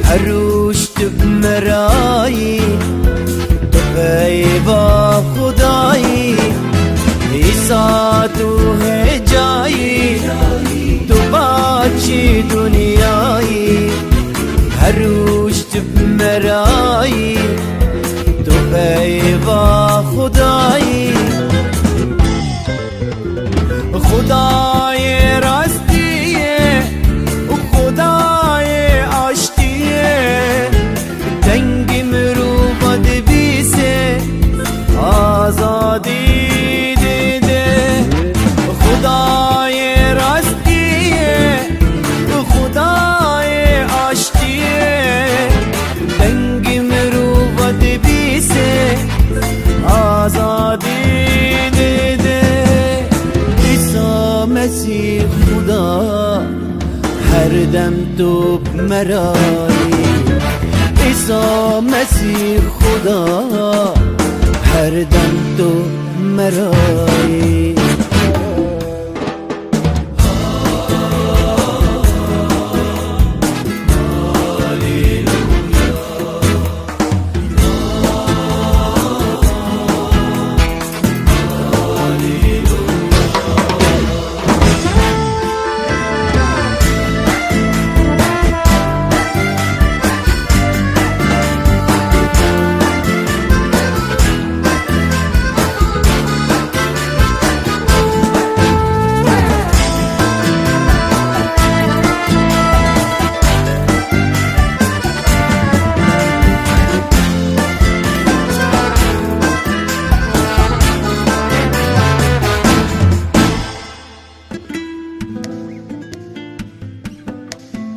هروش تو مرایی تو غیبا خدایی ایسا تو ہے جایی تو بچی دنیایی هروش تو مرایی تو غیبا خدایی خدای راستیه و خدای آشتیه دنگی مروباد بیسه آزادی دیده خدای راستیه و خدای آشتیه دنگی مروباد بیسه آزادی دیده مسیح خدا هر دم تو مرایی عیسی مسیح خدا هر دم تو مرایی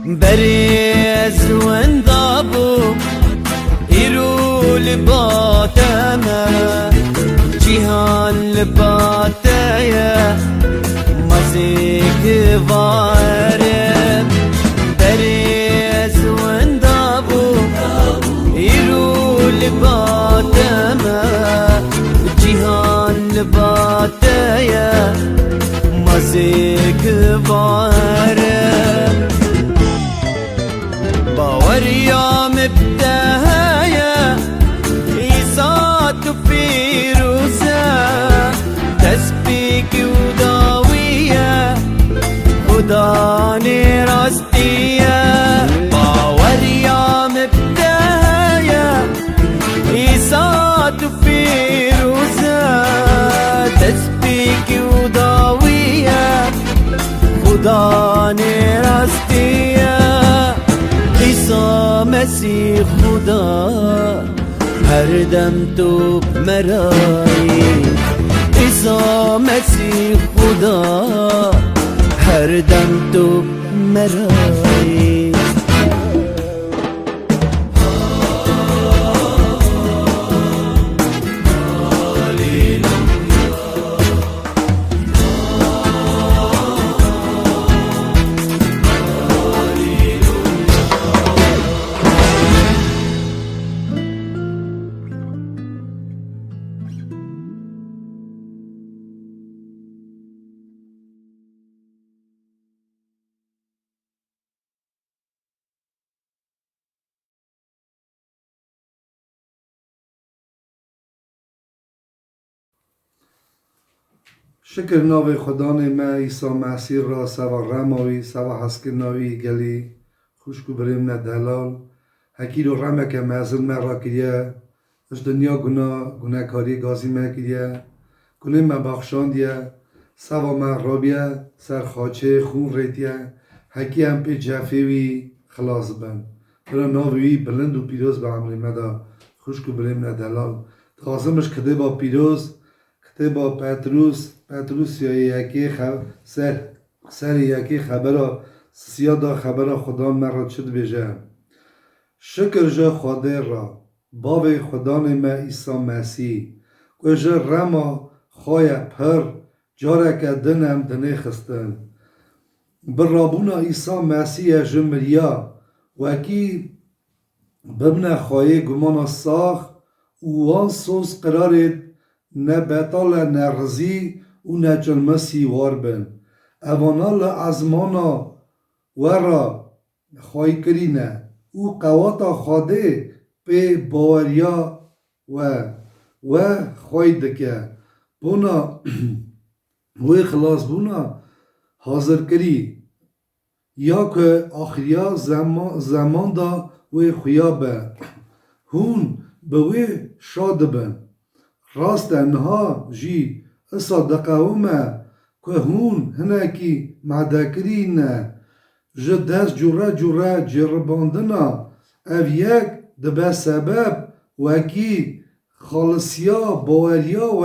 بريز وانضابو إيرو لباتما جيهان لباتايا مزيك فارم بريز وانضابو إيرو لباتما جيهان لباتايا مزيك فارم باوریا مبدایا عیسی تو پیروزه تسبیح و داویه خدا راستیه باوریا مبدایا عیسی تو پیروزه تسبیح و داویه خدا راستیه عیسی مسیح خدا هر دم تو مرایی عیسی مسیح خدا هر دم تو مرایی شکر ناوی خدا ما عیسی مسیح را سوا رماوی سوا حسک ناوی گلی خوشکو بریم نه دلال هکی رو رمه که مزل ما را کریه از دنیا گناه کاری گازی ما کریه گناه ما بخشاندیه سوا ما رابیه سر خاچه خون ریتیه هکی هم پی جفیوی خلاص بند برا ناوی بلند و پیروز به عمل مدا خوشکو بریم نه دلال تازمش کده با پیروز کده با پتروس یا یکی سر یکی خبر سیادا خبر خدا مرا شد بجه شکر جا خدا را باب خدا ما عیسی مسیح و جا رما خواه پر جاره که دنم دنه خستن برابونا عیسی مسیح جمریا و اکی ببنه خواه گمانا ساخ و وان سوز قرارید نه بطال نه رزی و نه جلمسی وار بن اوانا لعزمانا ورا خواهی کرینه او قواتا خاده به باوریا و خوی دکه بونا و خلاص بونا حاضر کری یا که آخریا زمان دا و خویا به هون به و شاد بن راست انها جی اصادقه اومه که هون هنکی معدکری نه جه دست جوره جرباندنا او یک دبه سبب وکی خالصیا باوریا و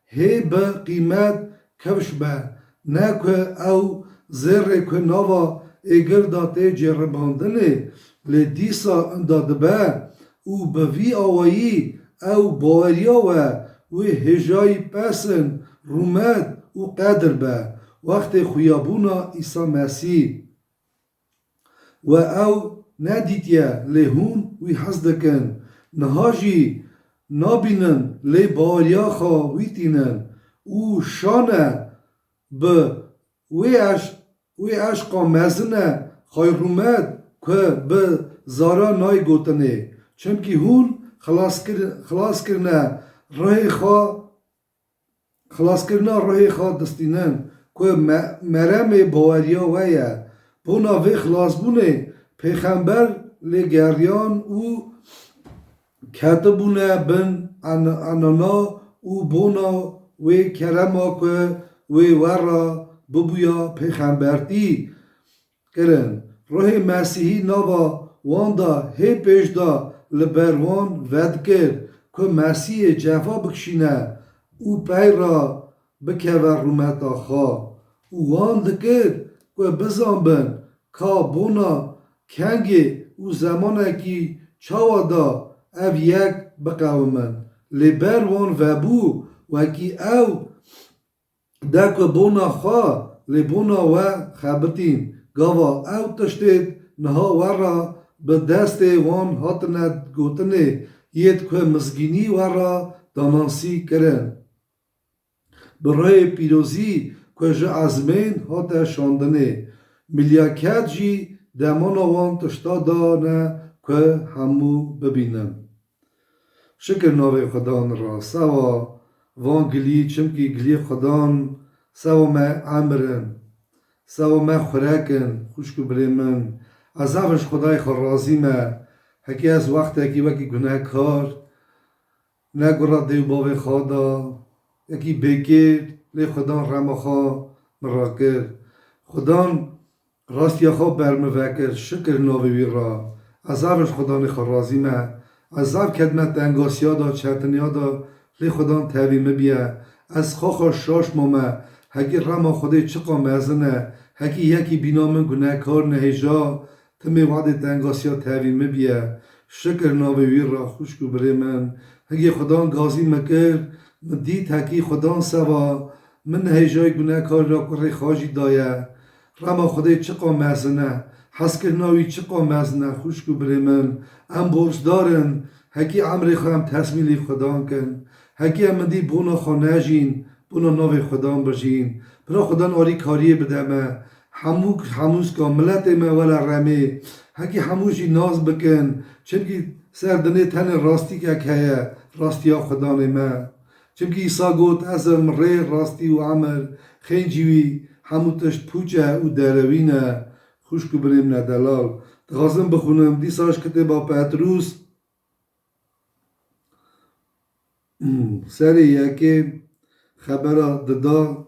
هی به قیمت کفش به نه که او زره که نوا اگر داته جرباندنه لدیسا اندادبه او به وی آوایی او باوریا و هجای پسن رومد و قدر به وقت خویابونا ایسا مسیح و او ندیدیه لهون وی حزدکن نهاجی نابینن لی باوریا خوا ویتینن او شانه به وی عشقا مزنه خواهی رومد که به زارا نای گوتنه چونکی هون خلاص کرنه راه خواه دستینن که مرم باوریا ویه بونا وی خلاص بونه پیغمبر لگریان او کتبونه بن انانا او بونا وی کرما که وی ورا ببویا پیغمبرتی کرن روح مسیحی نوا واندا هی پیش دا لبروان ود کرد که مسیح جفا بکشینه او پی را بکور رومتا خواه او واند کرد که بزن بن که بونا کنگی او زمانه کی چاوا دا او یک بقومن لبروان وبو وکی او دک بونا خواه لبونا و خبتین گاوا او تشتید نها ورا به دست وان هاتند گوتنه ید که مزگینی ورا دانانسی کرن برای پیروزی که جه ازمین هات شاندنه ملیاکت جی دمانا وان تشتا دانه که همو ببینن شکر ناوی خدان را سوا وان گلی چمکی گلی خدان سوا ما عمرن سوا ما خورکن خوشکو بریمن از افش خدای خرازی ما هکی از وقت هکی وکی گناه کار نگورا دیو باوی خدا یکی بکر لی خدان رمخا مراکر خدان راستی خواب برموکر شکر ناوی را از افش خدان خرازی ما از اف کدمت انگاسیا دا چرتنیا دا لی خدان تاویمه بیا از خواه شاش ماما هکی رما خودی چقا مزنه هکی یکی بینامن گناه کار نهیجا تمی وعد انگاسیا تاویمه بیا شکر ناوی را خوشکو بری من هکی خدان گازی مکر من دید هکی خدان سوا من نهیجای گناه کار را کری خاجی دایه رما خودی چقا مزنه حسکر ناوی چقا مزنه خوشکو بری من ام برش دارن هکی عمری خواهم تصمیلی خدان کن هکی امدی بونا خانه جین بونا ناوی خدان بجین برا خدان آری کاریه بدمه هموز که ملت ما ولا رمه هکی هموشی ناز بکن چونکی سردنه تن راستی که که راستی ها خدان ما چونکی ایسا گوت ازم ری راستی و عمل خینجیوی همو تشت پوچه و دروینه خوشکو بریم ندلال دخواستم بخونم دیساش کتبا پتروس سری یکی خبر ددا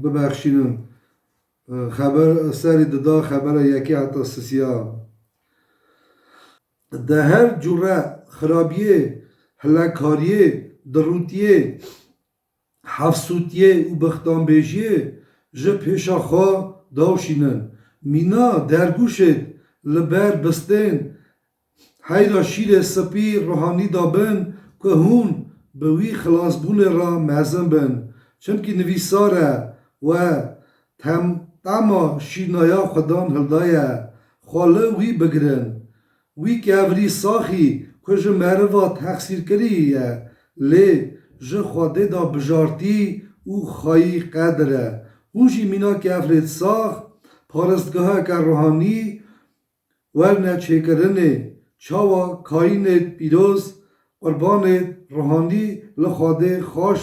ببخشینم خبر سری ددا خبر یکی حتی سسیا ده هر جوره خرابیه هلکاریه دروتیه حفصوتیه و بختان بیجیه جه پیشا خواه داوشینن مینا درگوشت لبر بستین هیدا شیر سپی روحانی دابن که هون به وی خلاص بونه را مزن بن چونکه نویساره و تما شیرنایا خدان هلدایه خاله وی بگرن وی که اوری ساخی که جه مروا تقصیر کریه لی جه خواده دا بجارتی او خواهی قدره اونجی مینا که افرید ساخ پارستگاه که روحانی ورنه چکرنه چاوا کاینت پیروز قربان روحانی لخواده خوش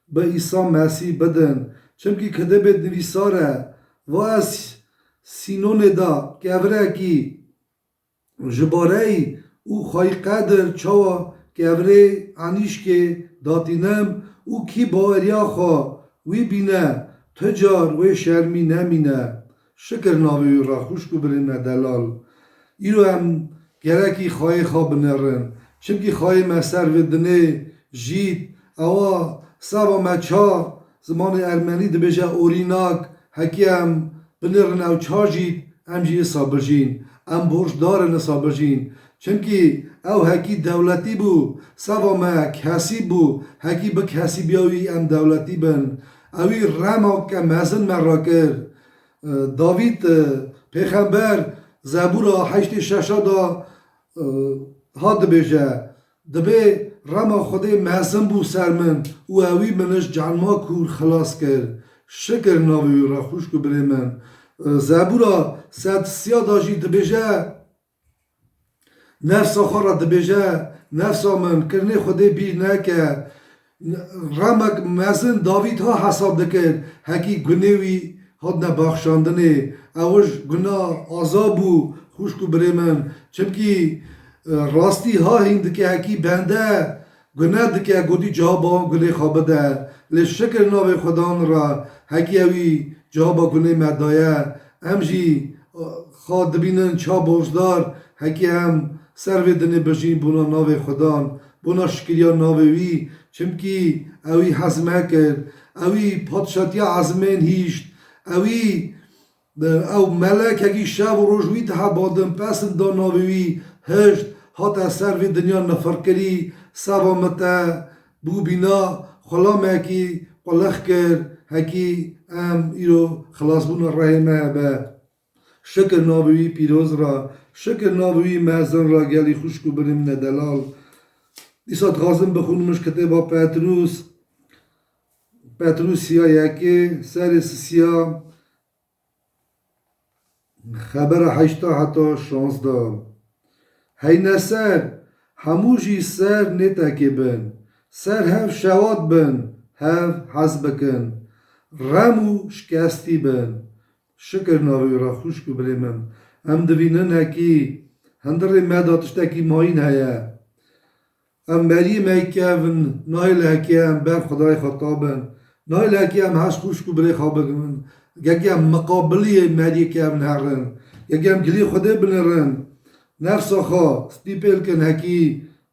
به عیسی مسیح بدن چمکی کده به نویساره و از سینون دا که اوره کی جباره او خواهی قدر چاوا که اوره عنیش که داتینم او کی باوریا خواه وی بینه تجار و شرمی نمینه شکر ناوی را خوش کو برینه دلال ایرو هم گرکی خواهی خواه بنرن چمکی خواهی مسر و دنه جید اوا سوا مچا زمان ارمنی ده بجه اوریناک هکی هم بنرن او چا جید ام جی سابرجین ام برش دارن سابرجین چمکی او هکی دولتی بو سوا ما کسی بو هکی به کسی بیاوی ام دولتی بن اوی رما که مزن مرا کرد داوید پیغمبر زبورا 8:6 دا ها دبیجه دبی رما خودی مزن بو سر من و اوی منش جانما کور خلاص کرد شکر ناوی را خوش کو بری من زبورا 130 داجی دبیجه نفس آخر دبیجه نفس من کرنه خودی بی نکه رمک مزن داوید ها حساب دکر هکی گنوی هاد نبخشاندنه اوش گناه آزابو خوش کو بری من چمکی راستی ها هند که هکی بنده گناه دکه گودی جوابا گناه خوابه ده لشکر ناو خدان را هکی اوی جوابا گناه مدایه امجی خواد بینن چا برزدار هکی هم سر دنه بجین بونا ناو خدان بونا شکریا ناوی چمکی اوی حزمه کرد اوی پادشاتی عزمین هیشت اوی او ملک اگی شب و روژوی تها بادم پسند دا ناوی هشت هاتا سر دنیا نفر کری سوا متا بو بینا خلام اکی قلخ کرد هکی ام ایرو خلاص بونا رحمه به شکر ناوی پیروز را شکر ناوی مهزن را گلی خوش کو بریم ندلال دیسات غازم بخونمش کتابا پتروسیا یکی سر سیا خبر 8 حتی 16 هی سر هموشی سر نتاکی بن سر هف شواد بن هف حز بکن رمو شکستی بن شکر ناوی را خوش کو بریمم ام دوینن هکی هندر مداتشتکی ماین هیا ام مریم هکیون نایل هکیم بر خدای خطابن نایل هکیم هش خوش کو بری خوابن گگم مقابلی مری کیم هرن گگم گلی خدا بنرن نفس خوا ستیپل کن هکی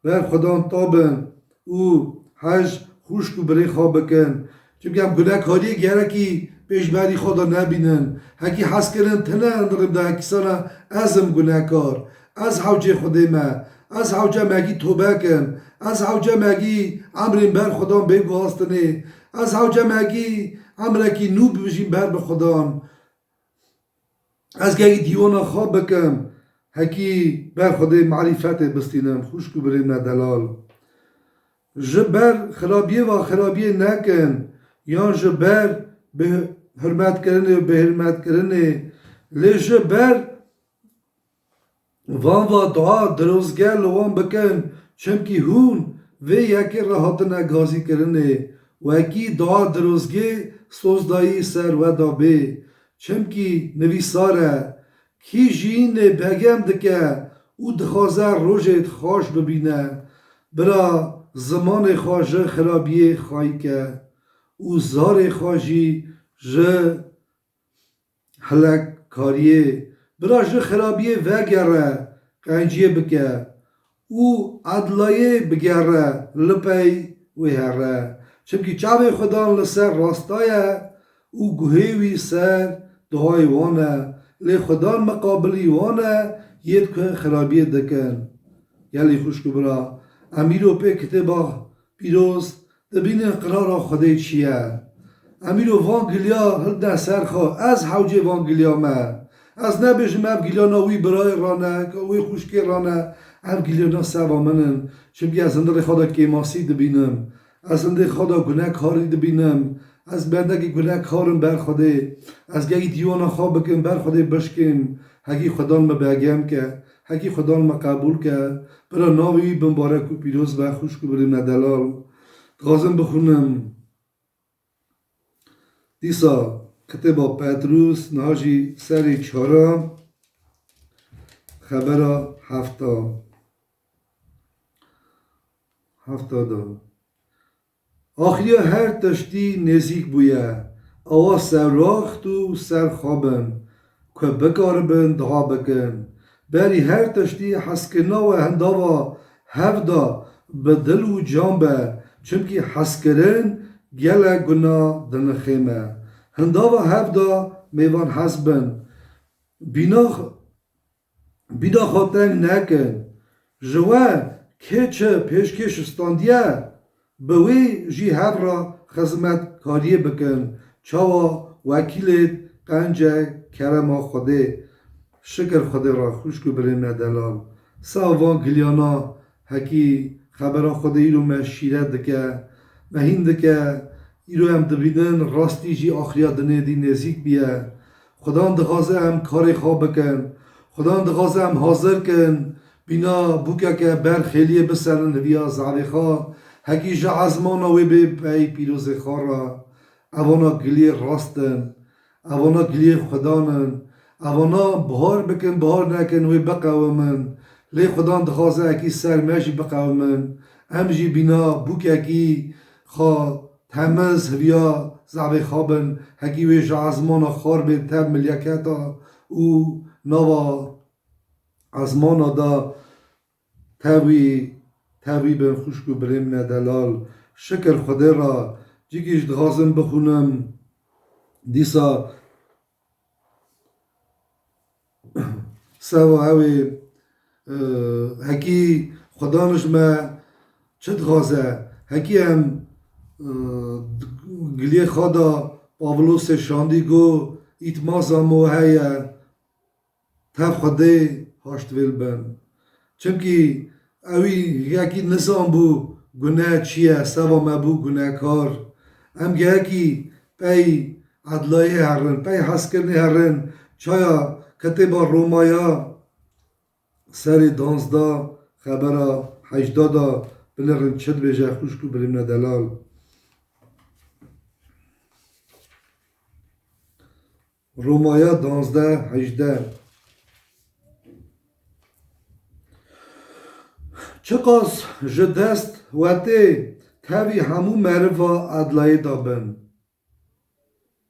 بر خدا تابن او هش خوش کو بری خوابکن چون هم گناه کاری گرکی پیش بری خدا نبینن هکی حس کردن تنه اندرم ده هکی سانا ازم گناه کار از حوجه خدا ما از حوجه مگی توبه کن از حوجه مگی امرین بر خدا بگو هستنه از حوجه مگی امرکی نوب بشیم بر به خدا از گهی دیوانا خواب بکم هکی بر خدا معرفت بستینم خوش کو بریم دلال جبر خرابیه و خرابیه نکن یا جبر به حرمت کرنه و به حرمت کرنه لی جبر وان و دعا دروزگر لوان بکن چمکی هون و یکی راحت نگازی کرنه و اکی دعا دروزگه سوزدایی سر و دابه چمکی نویساره کی جین بگم دکه او دخوازه روژت خوش ببینه برا زمان خواجه خرابیه خواهی که او زار خواجی جه حلق کاریه برا جه خرابیه وگره قنجیه بکه او عدلایه بگره لپی ویهره چمکی چاوی خدا لسر راستایه او گوهیوی سر دعای وانه لی خدا مقابلی وانه ید که خرابیه دکن یلی خوش که برا امیرو پی کتبا پیروز دبین قرار خدای چیه امیرو وانگلیا هل سر خواه از حوجه وانگلیا ما از نبیشم اب گلیانا وی برای رانه وی خوشکی رانه اب گلیانا سوا منن چمکی از اندر خدا کیماسی دبینم از اندر خدا گناه کاری دبینم از بندگی گناه کارم بر خوده از گهی دیوانا خواب بکن بر خوده بشکن هکی خدا ما بگم که هکی خدا ما قبول که برای ناوی بمبارک و پیروز و خوش که بریم ندلال غازم بخونم دیسا کتاب پتروس نهاجی سری 4 خبر 70 آخری هر تشتی نزیک بویه آوا سر راخت و سر خوابن که بکاربن دعا بکن بری هر تشتی حسکنا و هنداوا هفدا به دل و جان به چونکی حسکرن گله گناه دنخیمه هنداوا هفدا میوان حسبن بینا خاطنگ نکن جوه که چه پیشکش استاندیه به وی جی هف را خدمت کاری بکن چاوا وکیلت قنجه کرما خوده شکر خوده را خوش که بریم ندلال ساوان گلیانا هکی خبران خوده ایرو من شیره دکه مهین دکه ایرو هم دبیدن راستی جی آخریا دنه دی نزیک بیه خدا دخوازه هم کار خواب بکن خدا دخوازه هم حاضر کن بینا بوکه که بر خیلیه بسرن ویا زعبی خواه هکی جا عزمانا وی به پی پیروز خارا اوانا گلی راستن اوانا گلی خدانن اوانا بهار بکن بهار نکن وی بقومن لی خدان دخوازه اکی سرمشی بقومن امجی بینا بوک اکی خواه تمز هویا زعبی خوابن هکی وی جا عزمانا خار به تب ملیکتا او نوا عزمانا دا تاوی بن خوشکو بریم ندلال شکر خدا را جیگیش دخوازم بخونم دیسا سوا اوی هکی خدانش ما چه دخوازه هکی هم گلی خدا پاولوس شاندی گو ایتمازا موهیه تف خده هاشت ویل بن چونکی اوی یکی نظام بو گناه چیه سوا ما بو گناه کار ام یکی پی عدلای هرن پی حسکرنی هرن چایا کتبا رومایا سری 12 خبر 80 بلرن چد بیجه خوشکو بریم ندلال رومایا 12-18 چقاس جدست وقتی تاوی همو مروا عدلای دابن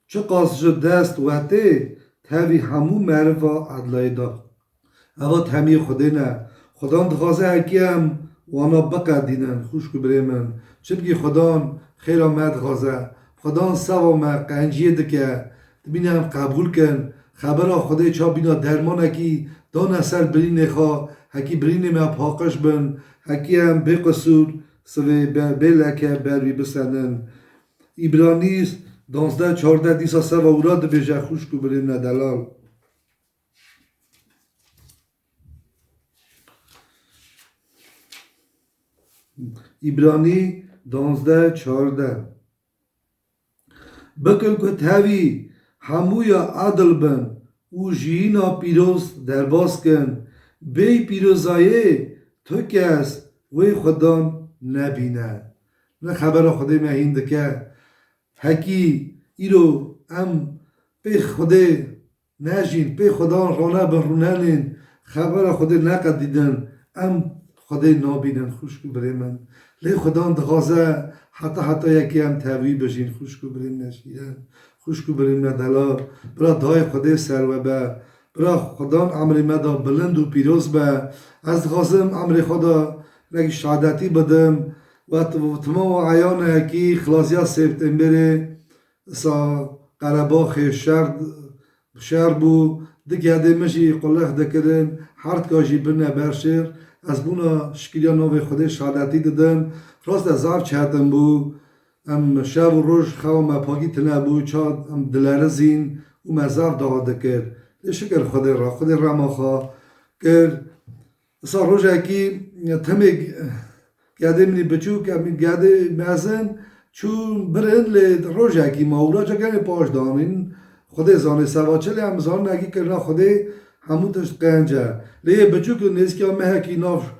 چقاس جدست وقتی تاوی همو مروا عدلای دا اما تمی خوده نه خدا دخوازه هکی هم وانا بقا دینن خوش که بریمن چونکه خدا خیر آمد خوازه خدا سوا ما قنجیه دکه بینم قبول کن خبر خدا چا بینا درمان هکی دان اثر برین خواه هکی برین ما پاقش بن هکی هم بقصور سوی بلکه بروی بسنن ایبرانی 12-14 دیسا سوا اوراد بیجه خوش که بریم ندلال ایبرانی 12-14 بکن که تاوی همویا عدل بن او جینا پیروز درباز کن بی پیروزایه تو کس وی خدا نبینه نه خبر خدا مهین که هکی ایرو ام پی خدا نجین پی خدا رانه بروننین خبر خدا نقد دیدن ام خدا نابینن خوشکو بریمن لی خدا دخوازه حتی یکی هم تاوی بشین خوشکو بریم نشیدن خوشکو بریم ندلا برا دای خدا سر و به برا خدا عمر مدا بلند و پیروز به از دخوازم عمر خدا نگی شهادتی بدم و تمام عیان هکی خلاصیا سپتامبر سا قرباخ شهر بو دیگه هده مشی قلق دکرن هرد کاشی برنه برشر از بونا شکلیا نوی خدا شهادتی دادم راست از زار چهتم بو ام شب و روش خواه ما پاکی تنه بو چا ام دلرزین و مزار داده کرد شکر خدا را ما خواه کرد سا روش اکی تمگ گاده منی بچو که گاده مزن چون برن لید روژه کی ماورا چکن پاش دانین خود زانه سواچل هم زان نگی کرنا خود هموتش قنجه لیه بچو که نیست که همه کی ناف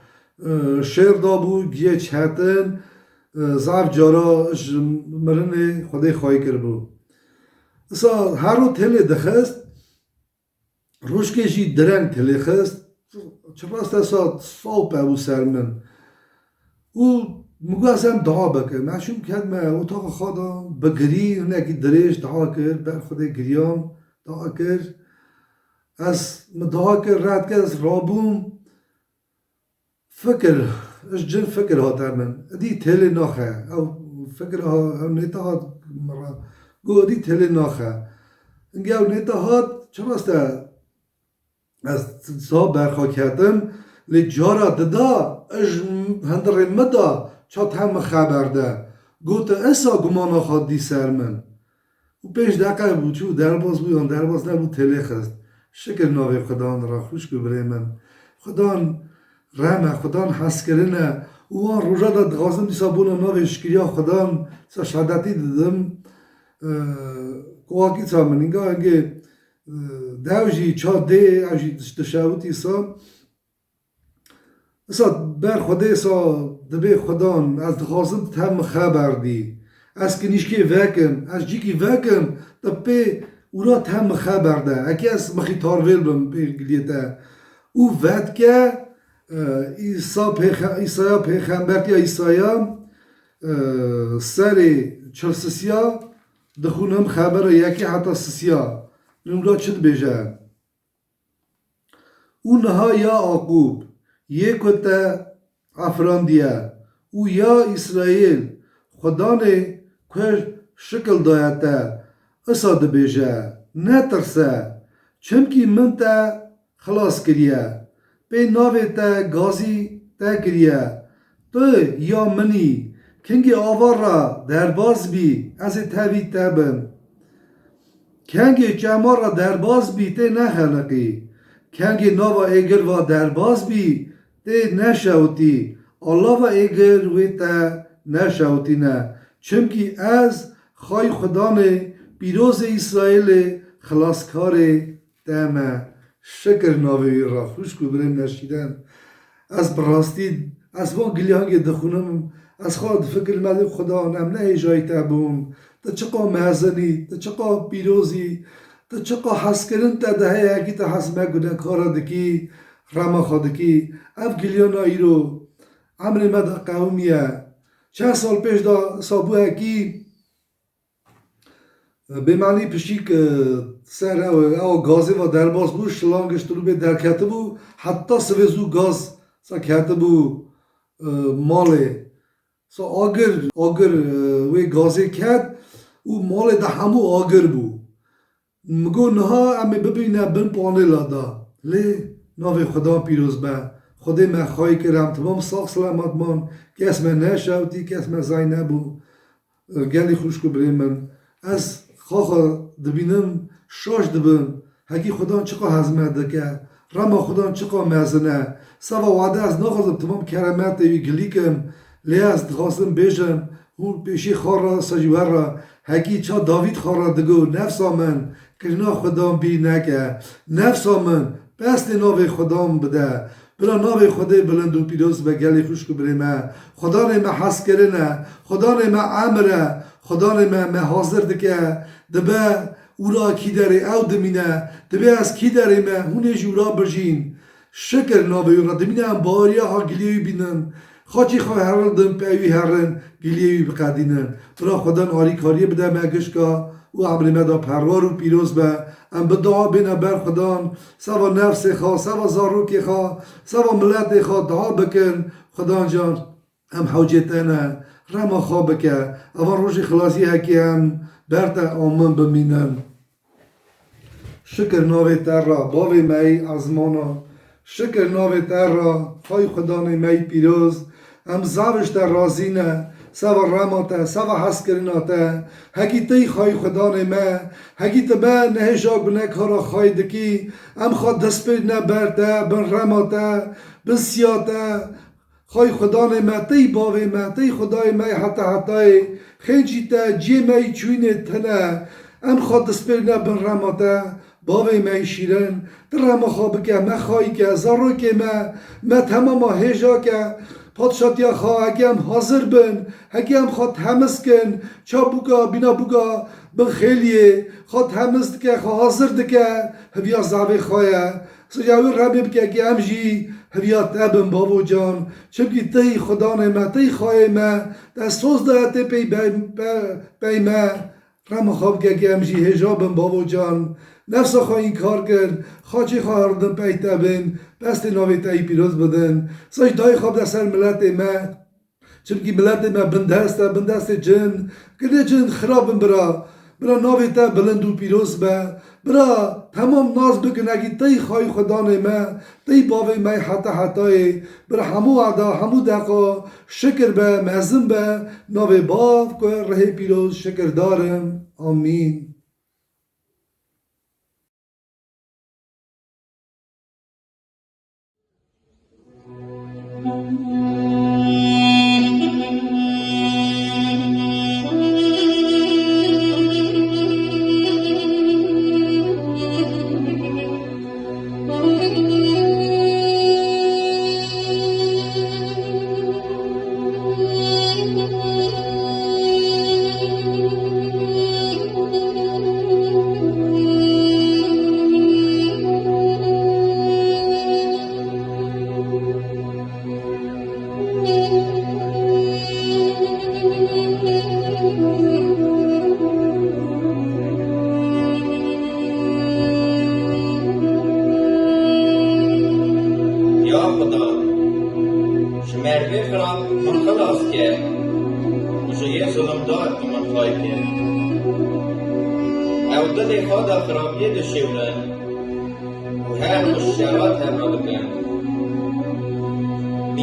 شیر دابو گیه چهتن زعف جارا مرن خود خواهی کربو اصلا هر رو تله دخست روش کشی درنگ تله خست چپاست اصلا صاحب او سرمن او مگو اصلا دعا بکر معشوم کرد ما اتاق خدا بگری نکی درش دعا کرد بر خود گریام دعا کرد از دعا کرد رد کرد از رابوم فکر اش جن فکر هاتر من دی تله ناخه او فکر ها نیتا هات مرا گو دی تله ناخه انگه او نیتا هات چراسته از صاحب برخوا کردم لی جارا ددا اش هندر مدا چات هم خبر ده گوت اسا گمان خود دی سر من و پیش دقیقه بود چو درباز بود درباز نبود تله خست شکر ناوی خدان را خوش گبره من خدان رحمه خدان حس کرنه او آن روژا دا دغازم دیسا بونا ناوی شکریا خدان سا شهادتی دادم کواکی تا من اینگاه انگه دوجی چا ده اوجی تشاوتی سا اصلا بر خوده اصلا دبی خدان از دخوازم تم خبر دی از کنیشکی وکم از جیکی وکم دبی اورا تم خبر ده اکی از مخی تارویل بم بگلیته او ود که ایسایا پیغمبرتی ایسایا سر چلسسیا دخونم خبر یکی حتی سسیا نمرا چد بیجه او نها یا عقوب یک تا افراندیه او یا اسرائیل خدا نه که شکل دایته اصاد بیجه نترسه چمکی من تا خلاص کریه به ناوی تا گازی تا کریه تو یا منی کنگی آوار را درباز بی از تاوی تابن کنگی جمار را درباز بی ته نخلقی کنگی ناوا ایگر و درباز بی ته نشوتی الله و ایگر وی تا نشوتی نه چمکی از خواهی خدا نه پیروز اسرائیل خلاصکار تامه شکر ناوی را خوش کو بریم نشیدن از براستی از وان گلیانگی دخونم از خود فکر مدیم خدا نم نه جای تابون تا چقا مهزنی تا چقا پیروزی تا چقا حس کرن تا ده یکی تا حس مگودن کارا دکی رما خودکی اف گلیان آئی رو عمر مد قومیه چند سال پیش دا سابوه کی به معنی پشیک سر او گازی و درباز بود شلانگش رو به درکته بود حتی سویزو گاز سکته بود ماله سو آگر وی گازی کرد او مال ده همو آگر بود مگو نها امی ببینه بن پانه دا لی ناوی خدا پیروز به خودی من خواهی کرم تمام ساق سلامت من که اسم نشوتی که اسم زای نبو گلی خوش کو بریم من از خواه دبینم شاش دبن هکی خدا چقا هزمت دکه رما خدا چقا مزنه سوا وعده از نخواستم تمام کرامت وی گلیکم لی از دخواستم بیشم اون پیشی خواه را سجوه را هکی چا داوید خواه را دگو نفسا من کجنا خدا بی نکه نفسا من بست ناوی خدام بده بلا ناوی خدای بلند و پیروز به گلی خوش کو بریمه خدا نیمه حس کرنه خدا نیمه عمره خدا نیمه حاضر دکه دبه او را کی داره او دمینه دبه از کی داره مه هونش او را بجین شکر ناوی را دمینه هم باریا ها گلیوی بینن خاچی خواه هران دم پیوی هران گلیوی بقدینن برا خدا آری کاری بده مگشکا و عمر مدا پروار و پیروز به ام بدعا بینه بر خدا سوا نفس خواه سوا زاروکی خواه سوا ملت خواه دعا بکن خدا جان ام حوجتنه رما خواه بکن اول روش خلاصی هکی هم برتا آمن بمینن شکر ناوی تر را باوی می ازمانا شکر ناوی تر را خواهی خدا می پیروز ام زبش در رازینه سوا رماته سوا حس کرناته هکی تی خواهی خدا نیمه هکی تبه نهشاک بنک ها را خواهی دکی ام خواه دست پید نبرته بن رماته بن سیاته خواهی خدا نمتی باوی متی خدای می حتی حتی خیلی تا جی می چوینه تنه ام خواد دسپرنه بن رماته باوی می شیرن در رما خواب که مخوایی که زارو که ما تمام هجا که پادشاتیا خواه اگه هم حاضر بن اگه هم خواد همست کن چا بوگا بینا بوگا بن خیلیه خواد همست که خواه حاضر دکه هبیا زعبه خواه سجاوی ربی بکه اگه هم جی هبیا تبن بابو جان چونکه تی خدا نما تی خواه ما دستوز ده تی پی ما رما خواب که اگه هم جی هجا بن بابو جان نفس خواه این کار کرد خواهی خواه هردن پی تبن بست ناوی تایی پیروز بدن ساش دای خواب دستر ملت ما چونکه ملت ما بندست جن کده جن خرابن برا ناوی تا بلند و پیروز برا تمام ناز بکن اگه تی خواهی خدا ما تی باوی می حتی برا همو عدا همو دقا شکر به مزم به ناوی باف که ره پیروز شکر دارم آمین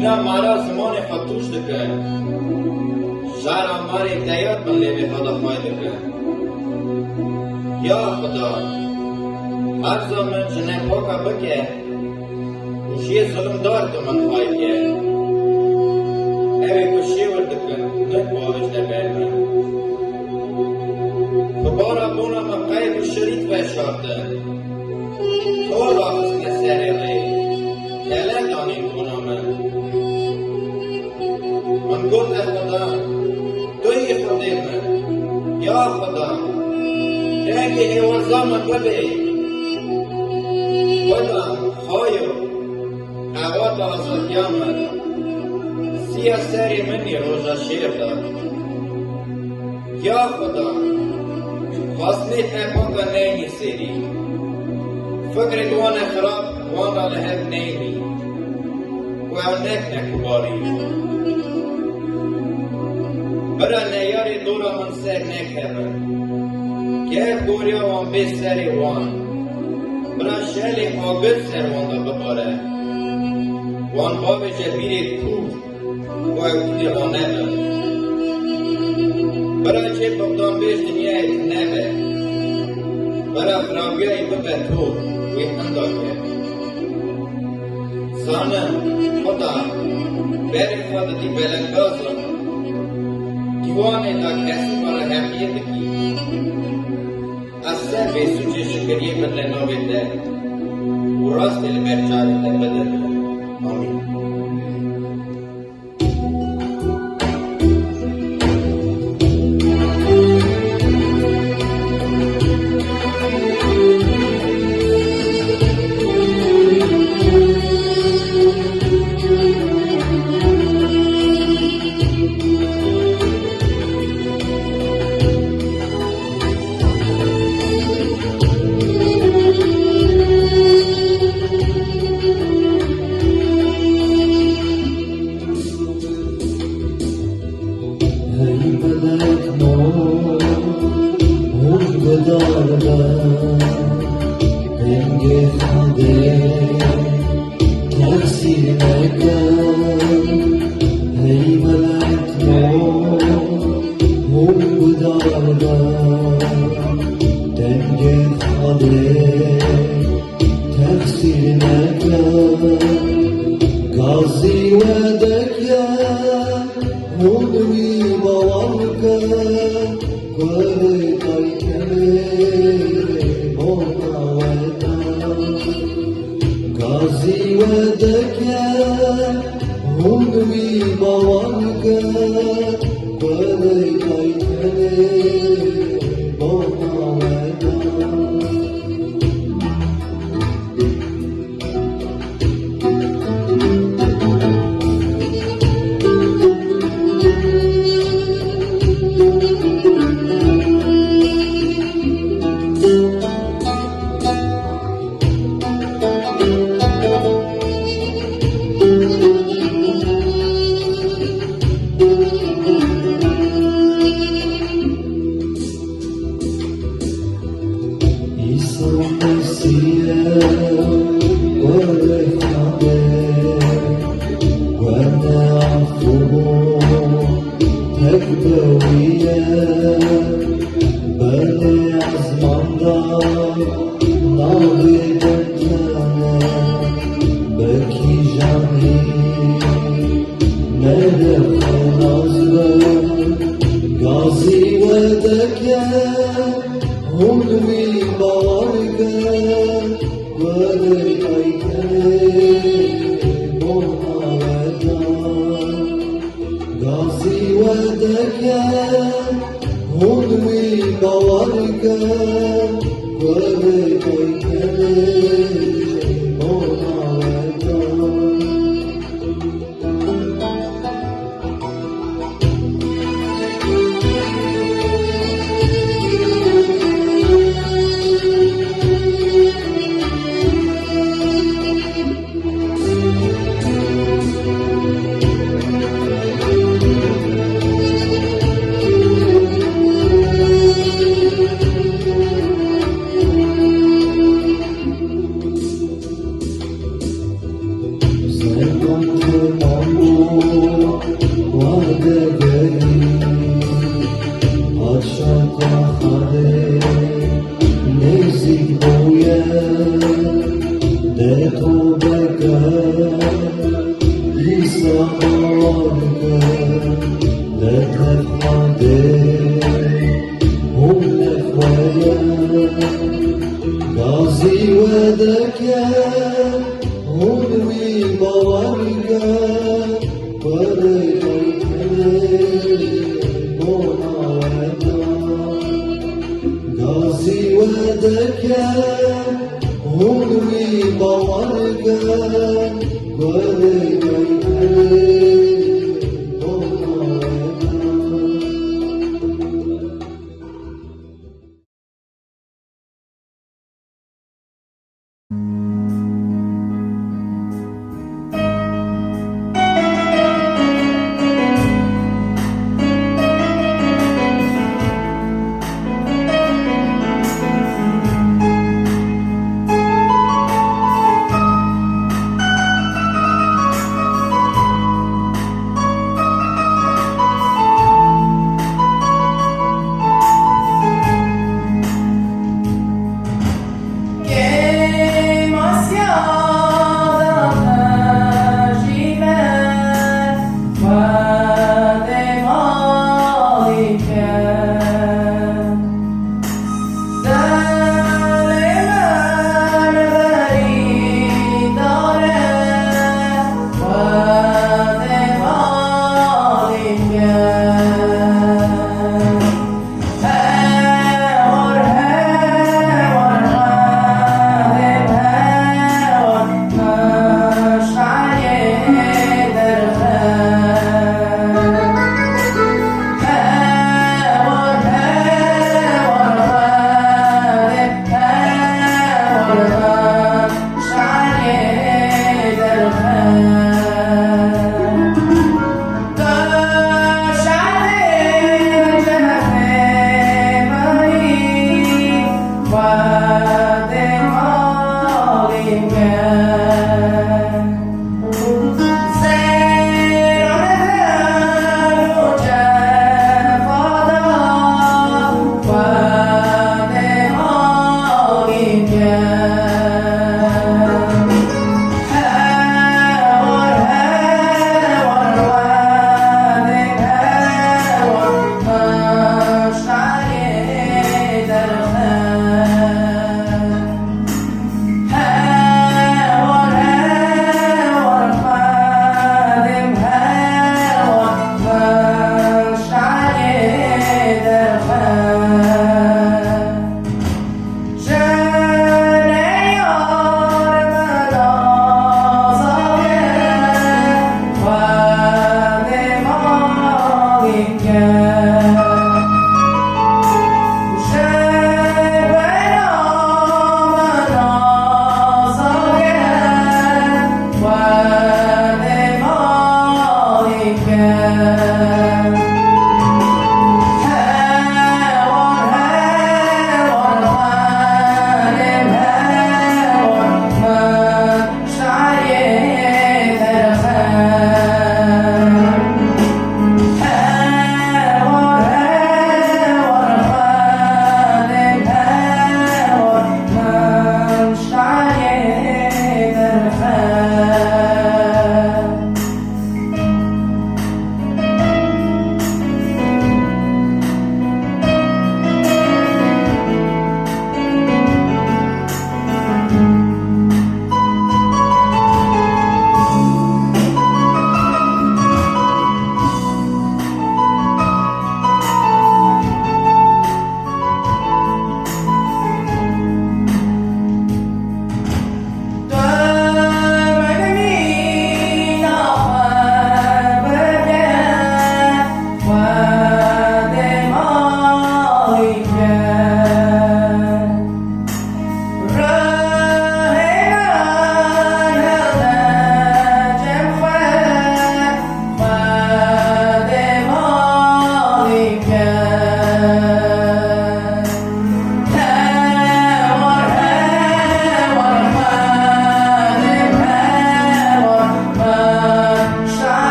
اینا مارا زمان خطوش دکن شهر آمار دیاد من لیوی خدا خواهی دکن یا خدا هر زمان جنه پاکا بکه کشی ظلم دار تو من خواهی که اوی کشی وردکن نک باوش نبیر من خبارا بونا من قید و شریط بشارده تو راخص نسری ری کلک آنین بونا من گفت خدا توی خودی من یا خدا رنگی هیوزا من ببی خدا خواهیو قوات آزادی آمد سری منی روزا شیر داد یا خدا خواستنی تنباکا نینی سیری فکر دوان خراب وانا لحب نینی و نک نکباری برا نیاری دورا من سر نکرم که گوریا وان بی سری وان برا شهلی آگر سر وان دا بباره وان باب جبیری کود و اوکی وان نبه برا چه بقدام بیش دنیای نبه برا خرابیای ببه تو وی اندا که سانم خدا بری خدا دی بلنگازم دیوانه تا کسی برا حقیقت کی از سر به سوچه شکریه بدل نویده و راست دل برچاره بدل آمین Gazi ve غازی ودکه هنوی باورگه ولی کایتنه با نامدان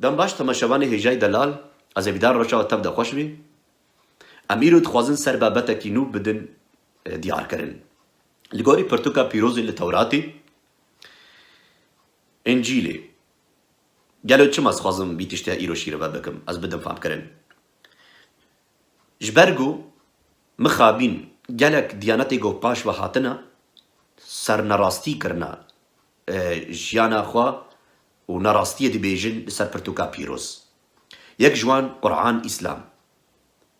دم باش تماشوان هجای دلال از بیدار روشا و تب ده خوش بی امیرو دخوازن سر بابتا کینو بدن دیار کرن لگوری پرتوکا پیروزی لتوراتی انجیلی گلو چم از خوازم بیتشته ایرو شیره بکم از بدم فهم کرن جبرگو مخابین گلک دیانتی گو پاش و هاتنا سر نراستی کرنا جیانا خوا و نراستی دی بیجن سر پرتوکا پیروز یک جوان قرآن اسلام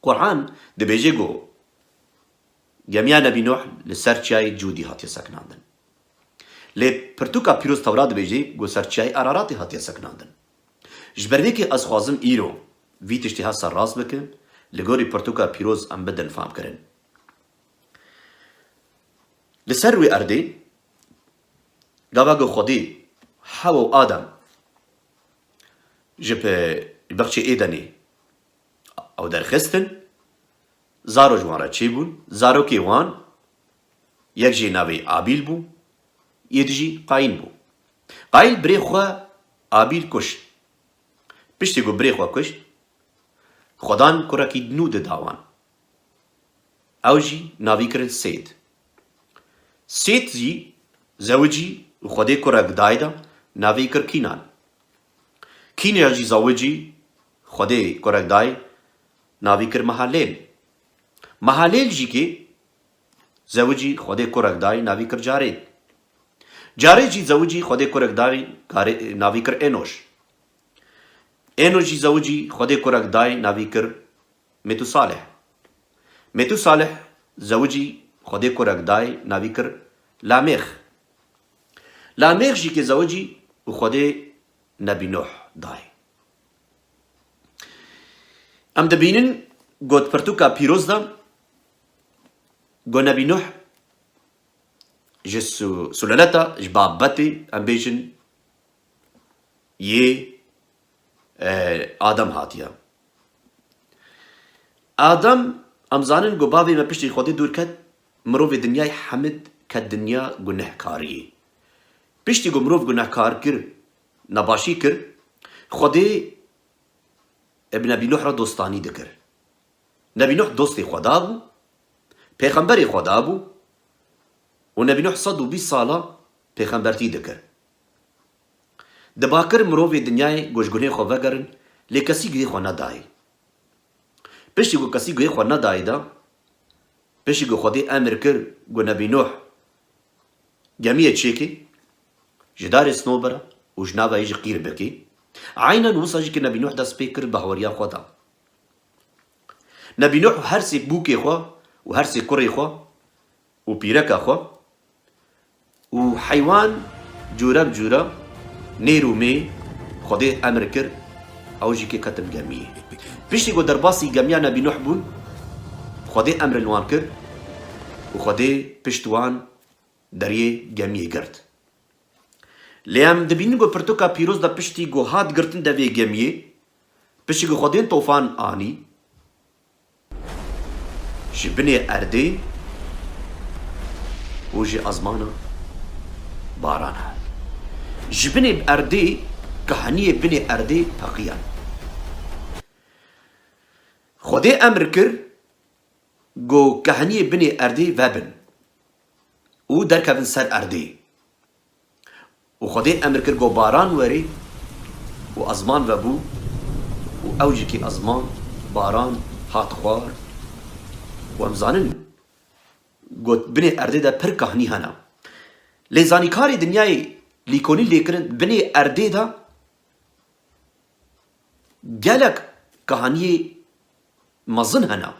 قرآن دی بیجه گو جميع نبي نوح لسرچای جودی هاتی سکناندن لی پرتوکا پیروز تورات بیجه گو سرچای اراراتی هاتی سکناندن جبروی که از خوازم ایرو وی تشتیها سر راست بکن لگوری پرتوکا پیروز ام بدن فهم کرن لسر وی ارده گاوا گو خودی حوا و آدم جب بخش ایدنی او درخستن زارو جوان را چی بون؟ زارو که وان یک جی ناوی آبیل بو یک جی قاین بو قاین بری خواه آبیل کشت پشتی گو بری خواه کشت خودان کرکی دنو ده داوان او جی ناوی کرن سید سید جی زوجی و خودی کرک دایدا ناوی کر کینان کین جی زوجی خودی کرک دای ناوی کر محلیل محلیل جی که زوجی خودی کرک دای ناوی کر جارید جارید جی زوجی خودی کرک دای ناوی کر انوش انوش جی زوجی خودی کرک دای ناوی کر متو صالح متو صالح زوجی خودی کرک دای ناوی کر لامخ لامخ جی که زوجی و خودی نبی نوح دای ام دبینن گوت پرتوکا پیروز دم گو نبی نوح جسو سلالتا جبابتی ام بیشن یه آدم هاتیا آدم ام زانن گو باوی ما پشتی خودی دور کد مروف دنیای حمد کد دنیا گناه کاریه پشتی گو مروف گناه کار کر نباشی کر خودی ابن نبی نوح را دوستانی دکر نبی نوح دوستی خدا بو پیغمبری خدا بو و نبی نوح 120 ساله پیغمبرتی دکر دباکر مروف دنیای گوشگونه خو وگرن لی کسی گوی خو ندای پشتی گو کسی گوی خو ندای دا پشتی گو خودی امر کر گو نبی نوح جمعیه چیکی جدار سنوبرا و جنابه ایج قیر بکی عینا نوصا جی که نبی نوح دست پیکر بهوریا خدا نبی نوح هر سی بوکی خو و هر سی کری خو و پیرکا خو و حیوان جورا بجورا نیرو می خودی امر کر او جی که کتم جمعیه پیشتی گو درباسی جمعیه نبی نوح بون خودی امر الوان کر و خودی پشتوان دریه جمعیه گرد لیام دبین گو پرتوکا پیروز دا پشتی گو هات گرتن دا وی گمیه پشتی گو خودین طوفان آنی جی بنی ارده و جی ازمانا باران ها جی بنی ارده کهانی بنی ارده پاقیان خودی امر کر گو کهانی بنی ارده وابن او در کبن سر ارده و خودی امر کر گو باران وری و ازمان و بو و اوجی که ازمان باران هات خوار و امزانن گوت بنی ارده دا پر کهانی هنا لیزانی کاری دنیای لیکونی لیکرن بنی ارده دا گلک کهانی مزن هنا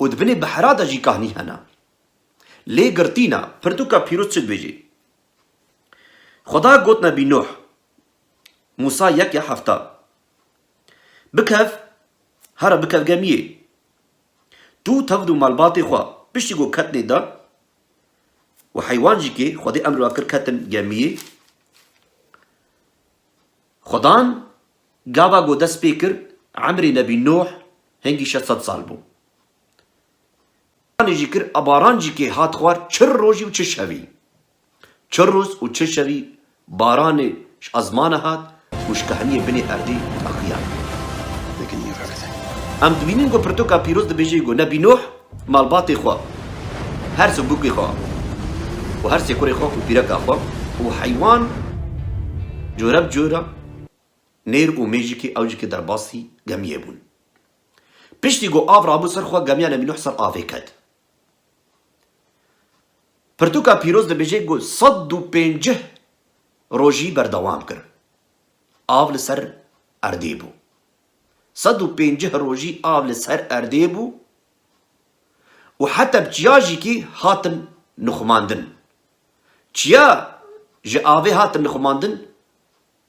و بنی بحرا دا جی کهانی هنا لی گرتینا پرتوکا پیروز چد بیجی خدا گوت نبی نوح موسى یک یا هفته بکف هر بکف گمیه تو تفدو مالباتی خوا پشتی گو کتنی دا و حیوان جی که خودی امر واکر کتن گمیه خدان گاوا گو دست پیکر عمری نبی نوح هنگی 600 سال بو جی کر اباران جی که هات خوار چر روزی و چه شوی چر روز و چه شوی باران ازمان هات وشکهنی بنی اردی اخیار ام دبینین گو پرتوکا پیروز دبیجی گو نبی نوح مالباتی خوا هر سبوکی خوا و هر سیکوری خوا و پیرکا خوا و حیوان جورب جورا نیر و میجی که اوجی که در باسی گمیه بون پشتی گو آف رابو سر خوا گمیه نبی نوح سر آفه کد پرتوکا پیروز دبیجی گو 150 روژی بردوام کر آف لسر اردی بو 150 روژی آف لسر اردی بو و حتی بچیاجی که هاتن نخماندن چیا جه آوه هاتن نخماندن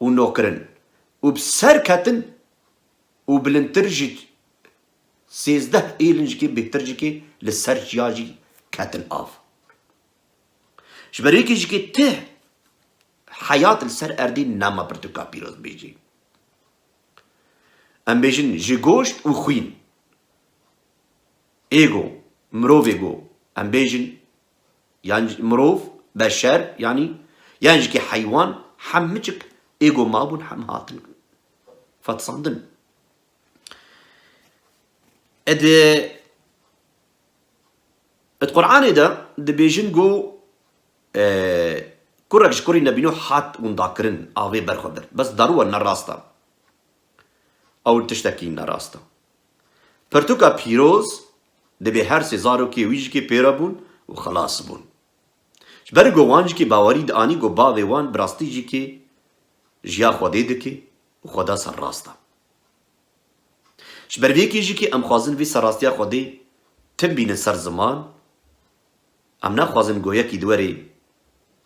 و نوکرن و بسر کتن و بلنتر جی 13 ایلنج که بهتر جی که لسر چیاجی کتن آف شبری که جی که ته حیات لسر اردی ناما پرتوکا پیروز بیجی ام بیجن جی گوشت و خوین ایگو مروف ایگو ام بیجن يعني مروف بشر يعني جي حيوان حمجك ايجو مابون حم هاتن فتصندن اد القرآن ده بيجن جو كورك شكوري نبينو حات ونداكرن آوي برخبر بس ضرورة نراستا او تشتكي نراستا پرتوكا پیروز دبي هر سزارو كي ويج كي پیرابون و خلاص بون جبر گوانج کی باوری دانی گو باوی وان براستی جی کی جیا خودی دکی و خدا سر راستا جبر ویکی جی کی ام خوازن وی سر راستیا خودی تم بین سر زمان ام نا خوازن گویا کی دوری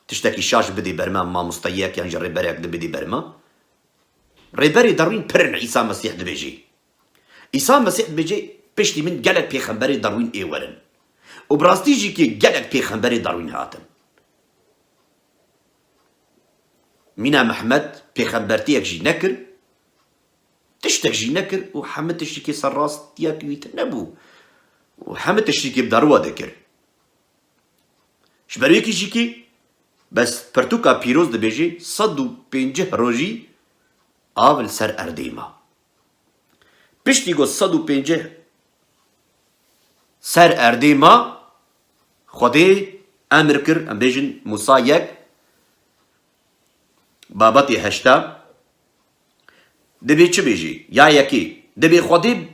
تشتکی شاش بدی برما ما مستیق یعنی جر ریبریک دی بدی برما ریبری داروین پرن عیسی مسیح دی بیجی عیسی مسیح بیجی پشتی من گلک پیغمبری داروین ایورن و براستی جی که گلک پیغمبری داروین هاتن مینا محمد پیغمبرتی یک جی نکر تشتک جی نکر و همه تشتی که سر راست یک ویت نبو و همه تشتی که بداروا دکر شبروی که جی که بس پرتوکا پیروز دبیجی 150 روژی آول سر اردیما پشتی گو 150 سر اردیما خودی امر کر ام بیجن موسا یک بابتی هشتا دبی چه بیجی یا یکی دبی خودی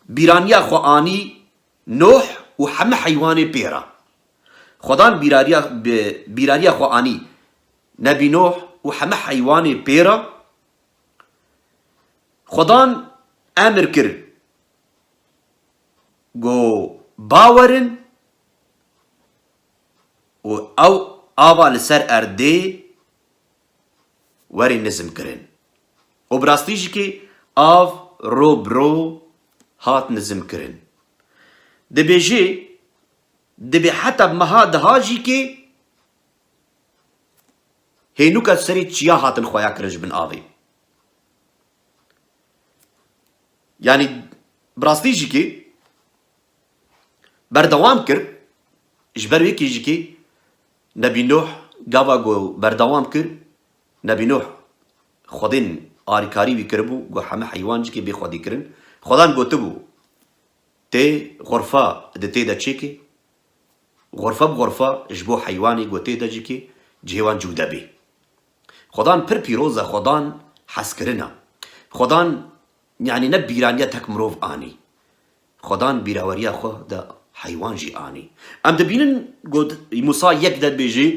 بیرانیا خوانی نوح و همه حیوان پیرا خدان بیرانیا خوانی نبی نوح و همه حیوان پیرا خدان امر کر گو باورن و او آوا لسر ارده وری نظم کرن و براستیجی که آو رو برو هات نظم کرن دبی حتی مها دهاجی که هینو که سری چیا هاتن خویا کرنج بن آوی یعنی براستیجی که بردوام کر جبر ویکی جی که نبی نوح گاوا گو بردوام کر نبی نوح خودین آریکاری بی کربو گو همه حیوان جی که بی خودی کرن خودان گو تبو تی غرفا ده تی ده چی که غرفا بغرفا جبو حیوانی گو تی ده جی که جیوان جوده بی خودان پر پیروزه خودان حس کرنه خودان یعنی نه بیرانیه تک مروف آنی خودان بیراوریه خو ده حیوان جی آنی ام دبینن گود موسا یک داد بیجی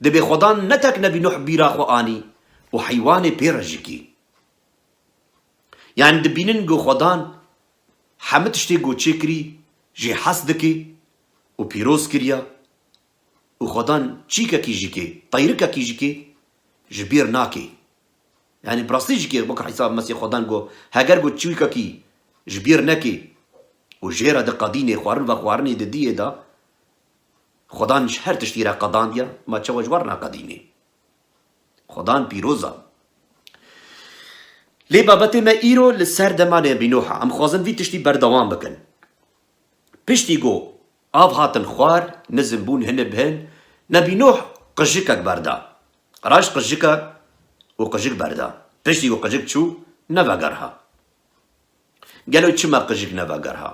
دبی خودان نتک نبی نوح بیرا خو آنی و حیوان پیرا جی کی یعنی دبینن گو خودان همه تشتی گو چه کری جی حس دکی و پیروز کریا و خودان چی که کی جی کی طیر که کی جی کی جبیر ناکی یعنی براستی جی کی بکر حساب مسیح خودان گو هگر گو چوی که کی جبیر نکی و جیره ده قدینه خوارن و خوارنی ده دیه دا خدان هر تشتی را قدان دیا ما چه وجوار نا قدینه خدان پیروزا لی بابتی ما ایرو لسر دمانه بینوحا ام خوازن وی تشتی بردوام بکن پشتی گو آف هاتن خوار نزم بون هنه بهن نبینوح قجکک بردا راش قجکک و قژک بردا پشتی و قژک چو نوگرها گلو چما قژک نوگرها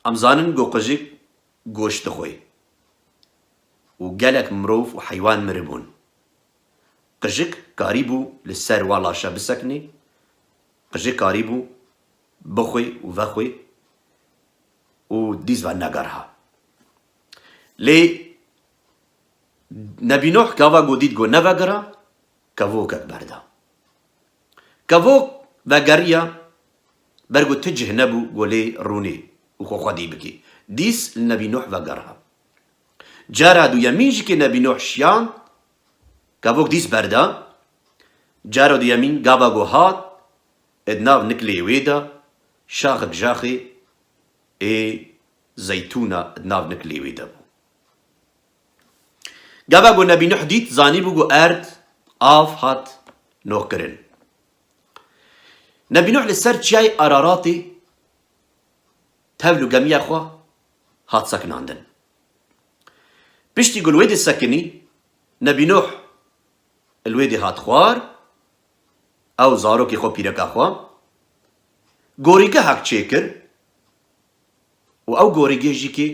امزانن گو قژک گوشت خوی و گلک مروف و حیوان مربون قژک کاریبو لسر والا شبسکنی قژک کاریبو بخوی و وخوی و دیز و نگرها لی نبی نوح کاوا گو دید گو نوگرها کاووکک بردا کاووک وگریا برگو تجه نبو گو لی رونی و خو خودی بکی دیس نبی نوح وگرها جارا دو یمین جی که نبی نوح شیان کاووک دیس بردا جارا دو یمین گاوا گو هات ادناو نکلی ویدا شاخک جاخی زيتونة ادناو نکلی ویدا بو گاوا گو نبی نوح دید زانی بو گو ارد آف هات نوح کرن نبی نوح لسر چیای اراراتی تولو گمی خوا هات سکناندن بشتی گو الویدی سکنی نبی نوح الویدی هات خوار او زارو کی خو پیرکا خوا گوریگه حق چیکر و او گوریگه جی که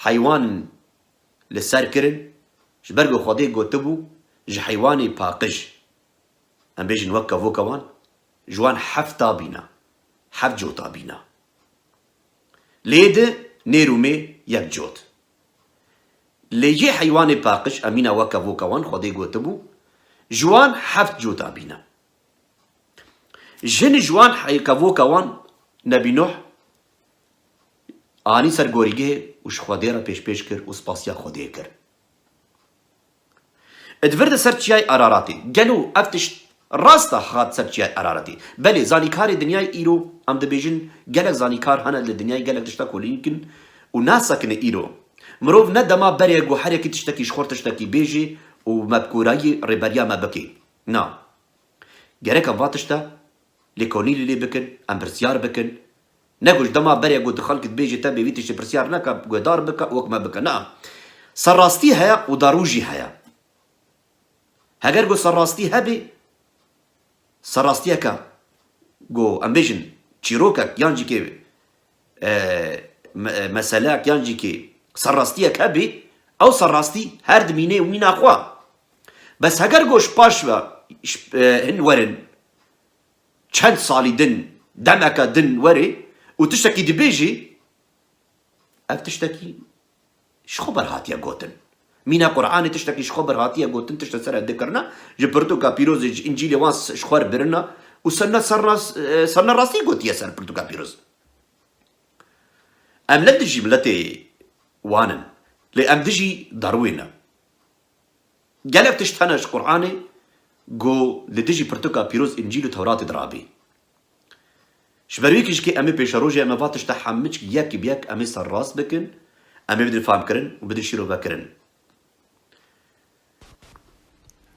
حیوان لسر کرن جبرگو خوده گوتبو جی حیوانی پاقش ام بیجن وکا وکوان جوان حفتا بینا حف جوتا بینا لیده نیرومه یک جوت لیجه حیوان پاقش امینا وکا وکوان خوده گوتبو جوان حفت جوتا بینا جن جوان حیکاوو کوان نبی نوح آنی سر گوریگه وش خوده را پیش کر و سپاسیا خوده کر ادورد سر چیای اراراتی گلو افتش راستا خاد سر چیای اراراتی بله زانیکار دنیای ایرو ام دبیجن گلک زانیکار هنه لدنیای گلک تشتا کولینکن و ناسکن ایرو مروف ندما بریا گو حرکی تشتکی شخور تشتکی بیجی و مبکورای ربریا مبکی نا گرک ام واتشتا لكوني اللي بكن ام برسيار بكن نقول دما بريا قد خلق بيجي تبي ويتش برسيار نكا قدار بكا وك ما بكا نعم سراستي هيا وداروجي هيا هاجر قو سراستي هبي سراستي هكا قو امبيجن تشيروكا يانجي كي مسالاك يانجي كي سراستي هبي او سراستي هرد ميني ومين اخوا بس هاجر قو شباشوا هن ورن چند سالی دن دمکا دن وری و تشتکی دبیجی اف تشتکی شخبر هاتیا گوتن مینا قرآن تشتکی شخبر هاتیا گوتن تشت سر دکرنا جبرتو کا پیروز انجیل وانس شخور برنا و سنة راستی گوتیا سر پرتو کا پیروز ام لدجی ملتی وانن لی ام دجی داروینا گلف تشتناش قرآنی گو لدیجی پرتوکا پیروز انجیل و تورات درابی شبرویکش که امی پیش روژه امی واتش تحمچ یک بیک امی سر راست بکن امی بدن فهم کرن و بدن شیرو بکرن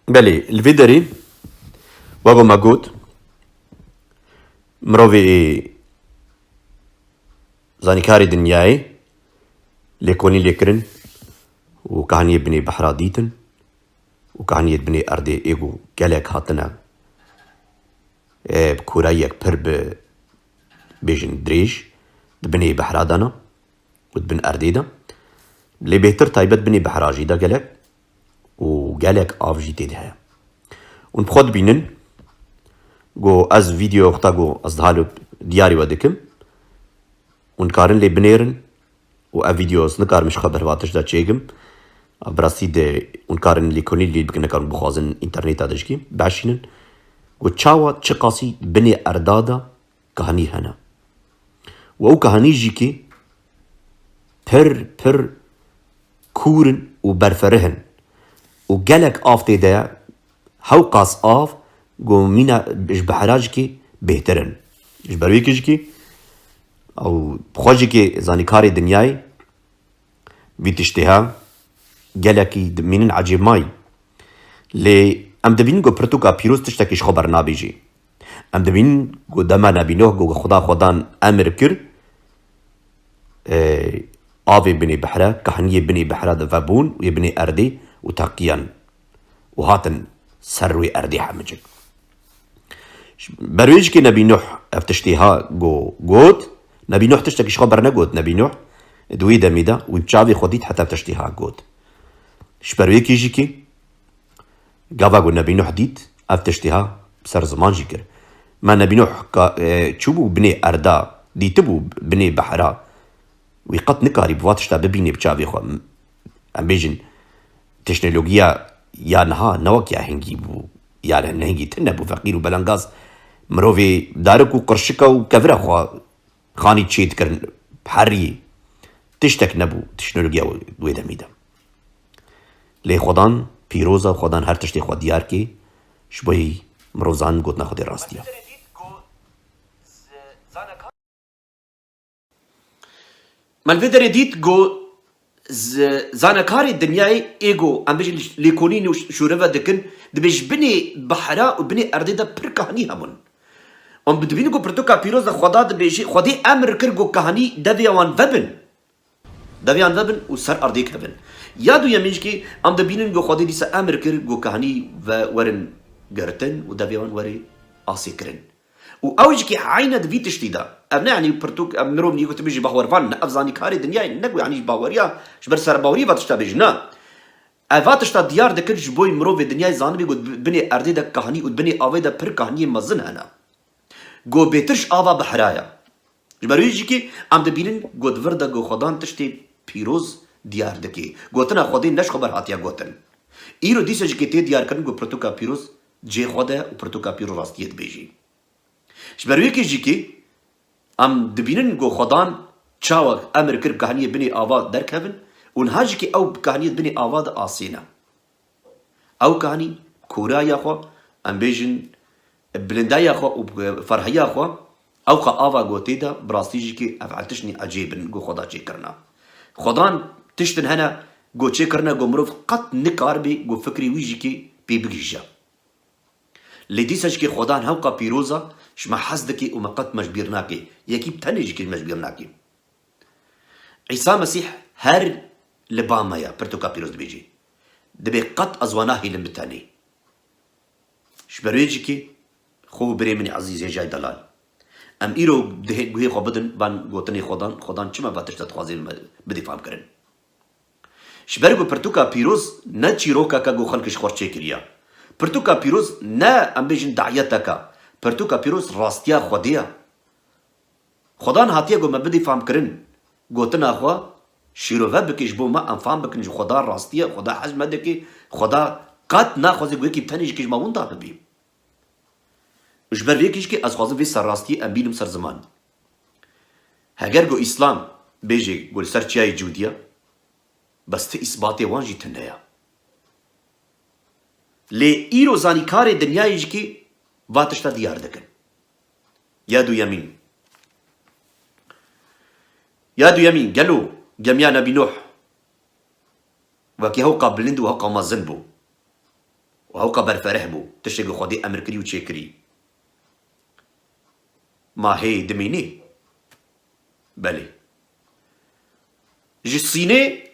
بله الفيدري وابو ماجود مروي زانيكاري دنياي ليكوني ليكرن وكان يبني بحراديتن وكان يبني أرضي إيجو جالك هاتنا بكورايك برب بيجن دريج بني بحرادنا وتبن أرضيدا اللي بيهتر تايبت بني بحراجي دا جالك وجالك آفجي تدها ونبخد بينن جو از فيديو وقتا جو أصدهالو دياري ودكم ونكارن لي بنيرن و فيديوز نكار مش خبر واتش دا تشيجم براسي دي ونكارن لي كوني اللي بكنا كارن بخوازن انترنت ادشكي بعشينن و تشاوا تشقاسي بني اردادا كهاني هنا و كهاني جيكي پر كورن و برفرهن و جالك آف تيدا هوقاس آف جو مينا بش بحراجكي بهترن اش برويكجكي او بخوجكي زانيكاري دنياي بيتشتها جالكي منين عجيب ماي لي ام دبين جو برتوكا بيروز تشتكيش خبر نابيجي ام دبين جو دما نبينوه جو خدان امر كر آوي بني بحرة كهنية بني بحرة دفابون ويبني أردي وتاقيان وهاتن سروي أردي حمجك برويج كي نبي نوح افتشتيها جوت نبي نوح تشتكي خبر نجوت نبي نوح دوي دميدا وبتشافي خديت حتى افتشتيها جوت شبروي كي جيكي قافا قول نبي نوح ديت افتشتيها بسر زمان جيكر ما نبي نوح تشوبو بني أردا ديتبو بني بحرا ويقط نكاري بواتشتا ببيني بتشافي خو ام بيجن تكنولوجيا يا نها نوك يا هنجي بو يا هنجي تنبو فقير وبلنغاز مروفي دارك وقرشكا وكفرا خو خاني تشيت كرن بحري تشتك نبو تكنولوجيا ويدا ميدا لي خدان بيروزا خدان هر تشتي خو ديار كي شبوي مروزان قوتنا خدي راستيا مالفيدر ديت جو زانكاري الدنياي ايجو ام بيجي ليكونين وشورفا دكن دبيج بني بحراء وبني ارديدا بركهني همون ام بدبين جو برتوكا بيروز خدا دبيجي خدي امر كرجو كهني دبيوان وبن وسر ارديك هبن يادو يميجكي ام دبينن جو خدي ديس امر كرجو كهني ورن جرتن ودبيوان وري اسيكرن واوجكي عينه دبي تشتيدا ابنا يعني برتوك امرهم يقول تبيجي باور فان افزاني كاري دنيا نقو يعني باوريا جبر سر باوري فاتشتا بيجنا افاتشتا ديار دكر جبوي مرو في دنيا زانبي قد بني اردي دا كهني وبني اوي دا بر كهني مزن انا جو بيترش افا بحرايا جبر يجيكي ام دبينن قد وردا جو خدان تشتي بيروز ديار دكي قوتنا خدين نش خبر هاتيا قوتن ايرو ديسجكي تي ديار كن جو برتوكا بيروز جي خدا وبرتوكا بيرو راستيت بيجي جبر يجيكي ام دبينن جو خدان تشاوغ امر كر كهنيه بني آواد دركبن ونهاجكي او كهنيه بني آواد آسينا او كهني كورا ياخو ام بيجن بلندا ياخو وفرح ياخو او خا آوا جوتيدا براستيجيكي افعلتشني عجيبن جو خدا چي کرنا خدان تشتن هنا جو چي کرنا جو مروف قط نكار بي جو فكري ويجيكي بي بگيجا لديسجكي خدان هوقا بيروزا شما حزدكي وما قد مجبرناكي يكي بتنجيكي مجبرناكي عيسى مسيح هر لبامايا برتوكا بيروز دبيجي دبي قط ازواناهي لمتاني شبرويجيكي خو بري مني عزيزي جاي دلال ام ايرو دهي بوهي خو بدن بان قوتني خدان چما باتش تتخوازي بدي فهم کرن شبرگو برتوكا بيروز نا چيروكا كا گو خلقش خورچه كريا برتوكا بيروز نا ام بيجن دعيتكا برتوكا بيروز راستيا خوديا خدان هاتيا گو ما بدي فهم کرن گوتنا خو شيروفا بكيش بو ما ام فهم بكن خدا راستيا خدا حجم دكي خدا قد نا خوزي گوي كي بتنيش كيش ما وندا بي جبر ويكيش كي از خوزي في سر راستي ام بيلم سر زمان هاگر گو اسلام بيجي گول سر چياي جوديا بس ته اثباتي وانجي تنيا لي ايرو زاني كاري دنيا يجكي واتشتا ديار دكن يادو يمين قالوا جميع نبي نوح وكي هوقا بلند وهوقا مازن بو وهوقا برفرح بو تشتغل خودي امر كري وچيكري ما هي دميني بلي جسيني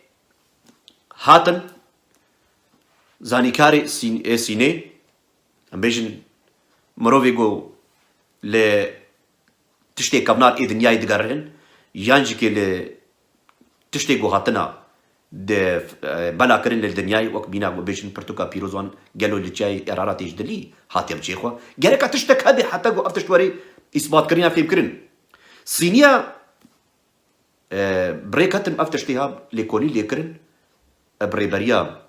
هاتن زانيكاري سيني ام بيجن مروفي جو ل تشتي كابنار اي دنياي دغارن يانجي كي ل تشتي جو هاتنا د بلا كرن للدنياي وك بينا بيجن برتوكا بيروزوان قالوا لجاي ارارات يجدلي هاتي بشيخوا قالك تشتك هذه حتى جو افتشوري اثبات كرينا في كرن سينيا بريكاتم افتشتيها ليكوني ليكرن بريبريا